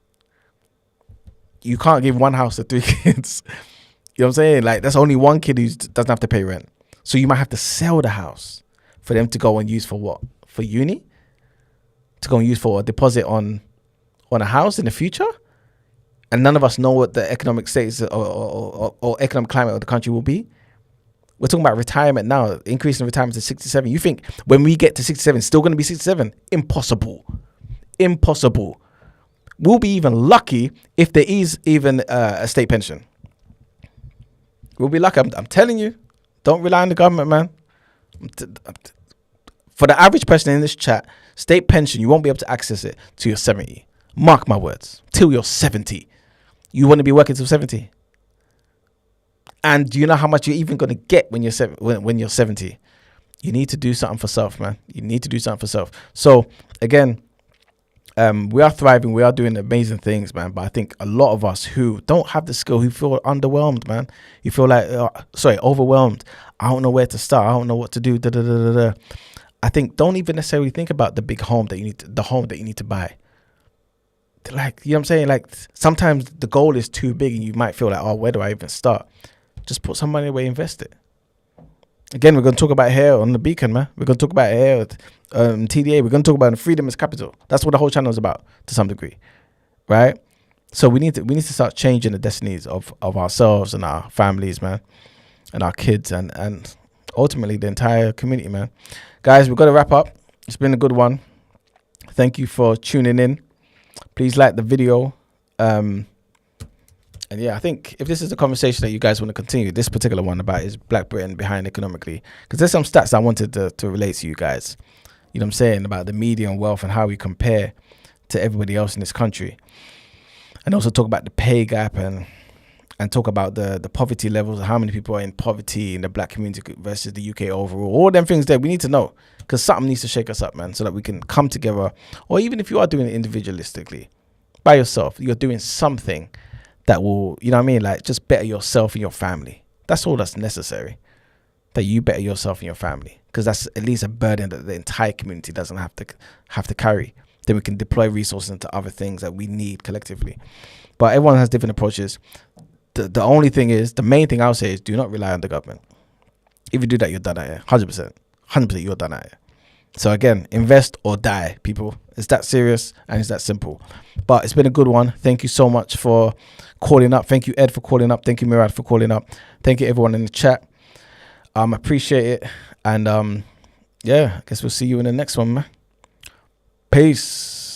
You can't give one house to 3 kids. You know what I'm saying? Like, that's only one kid who doesn't have to pay rent. So you might have to sell the house for them to go and use for what? For uni? To go and use for a deposit on a house in the future? And none of us know what the economic status or economic climate of the country will be. We're talking about retirement now, increasing retirement to 67. You think when we get to 67, it's still going to be 67? Impossible. Impossible. We'll be even lucky if there is even a state pension. We'll be lucky. I'm telling you, don't rely on the government, man. For the average person in this chat, state pension, you won't be able to access it till you're 70. Mark my words, till you're 70. You want to be working till 70. And do you know how much you're even going to get when you're 70? You need to do something for self, man. You need to do something for self. So again, we are thriving. We are doing amazing things, man. But I think a lot of us who don't have the skill, who feel underwhelmed, man. You feel like, overwhelmed. I don't know where to start. I don't know what to do. I think don't even necessarily think about the big home that you need, the home that you need to buy. Like, you know what I'm saying? Like, sometimes the goal is too big and you might feel like, oh, where do I even start? Just put some money away, invest it. Again, we're going to talk about it here on the Beacon, man. We're going to talk about it here with TDA. We're going to talk about freedom is capital. That's what the whole channel is about to some degree, right? So we need to start changing the destinies of ourselves and our families, man, and our kids and ultimately the entire community, man. Guys, we've got to wrap up. It's been a good one. Thank you for tuning in. Please like the video. And yeah, I think if this is a conversation that you guys want to continue, this particular one about is Black Britain behind economically, because there's some stats I wanted to relate to you guys. You know what I'm saying? About the median wealth and how we compare to everybody else in this country. And also talk about the pay gap and talk about the poverty levels, how many people are in poverty in the Black community versus the UK overall. All them things there we need to know, because something needs to shake us up, man, so that we can come together. Or even if you are doing it individualistically, by yourself, you're doing something that will, you know what I mean, like just better yourself and your family. That's all that's necessary, that you better yourself and your family, because that's at least a burden that the entire community doesn't have to carry. Then we can deploy resources into other things that we need collectively. But everyone has different approaches. The only thing is, the main thing I'll say is, do not rely on the government. If you do that, you're done out here. 100%. 100% you're done out here. So again, invest or die, people. It's that serious and it's that simple. But it's been a good one. Thank you so much for calling up. Thank you, Ed, for calling up. Thank you, Murad, for calling up. Thank you, everyone in the chat. Appreciate it. And yeah, I guess we'll see you in the next one, man. Peace.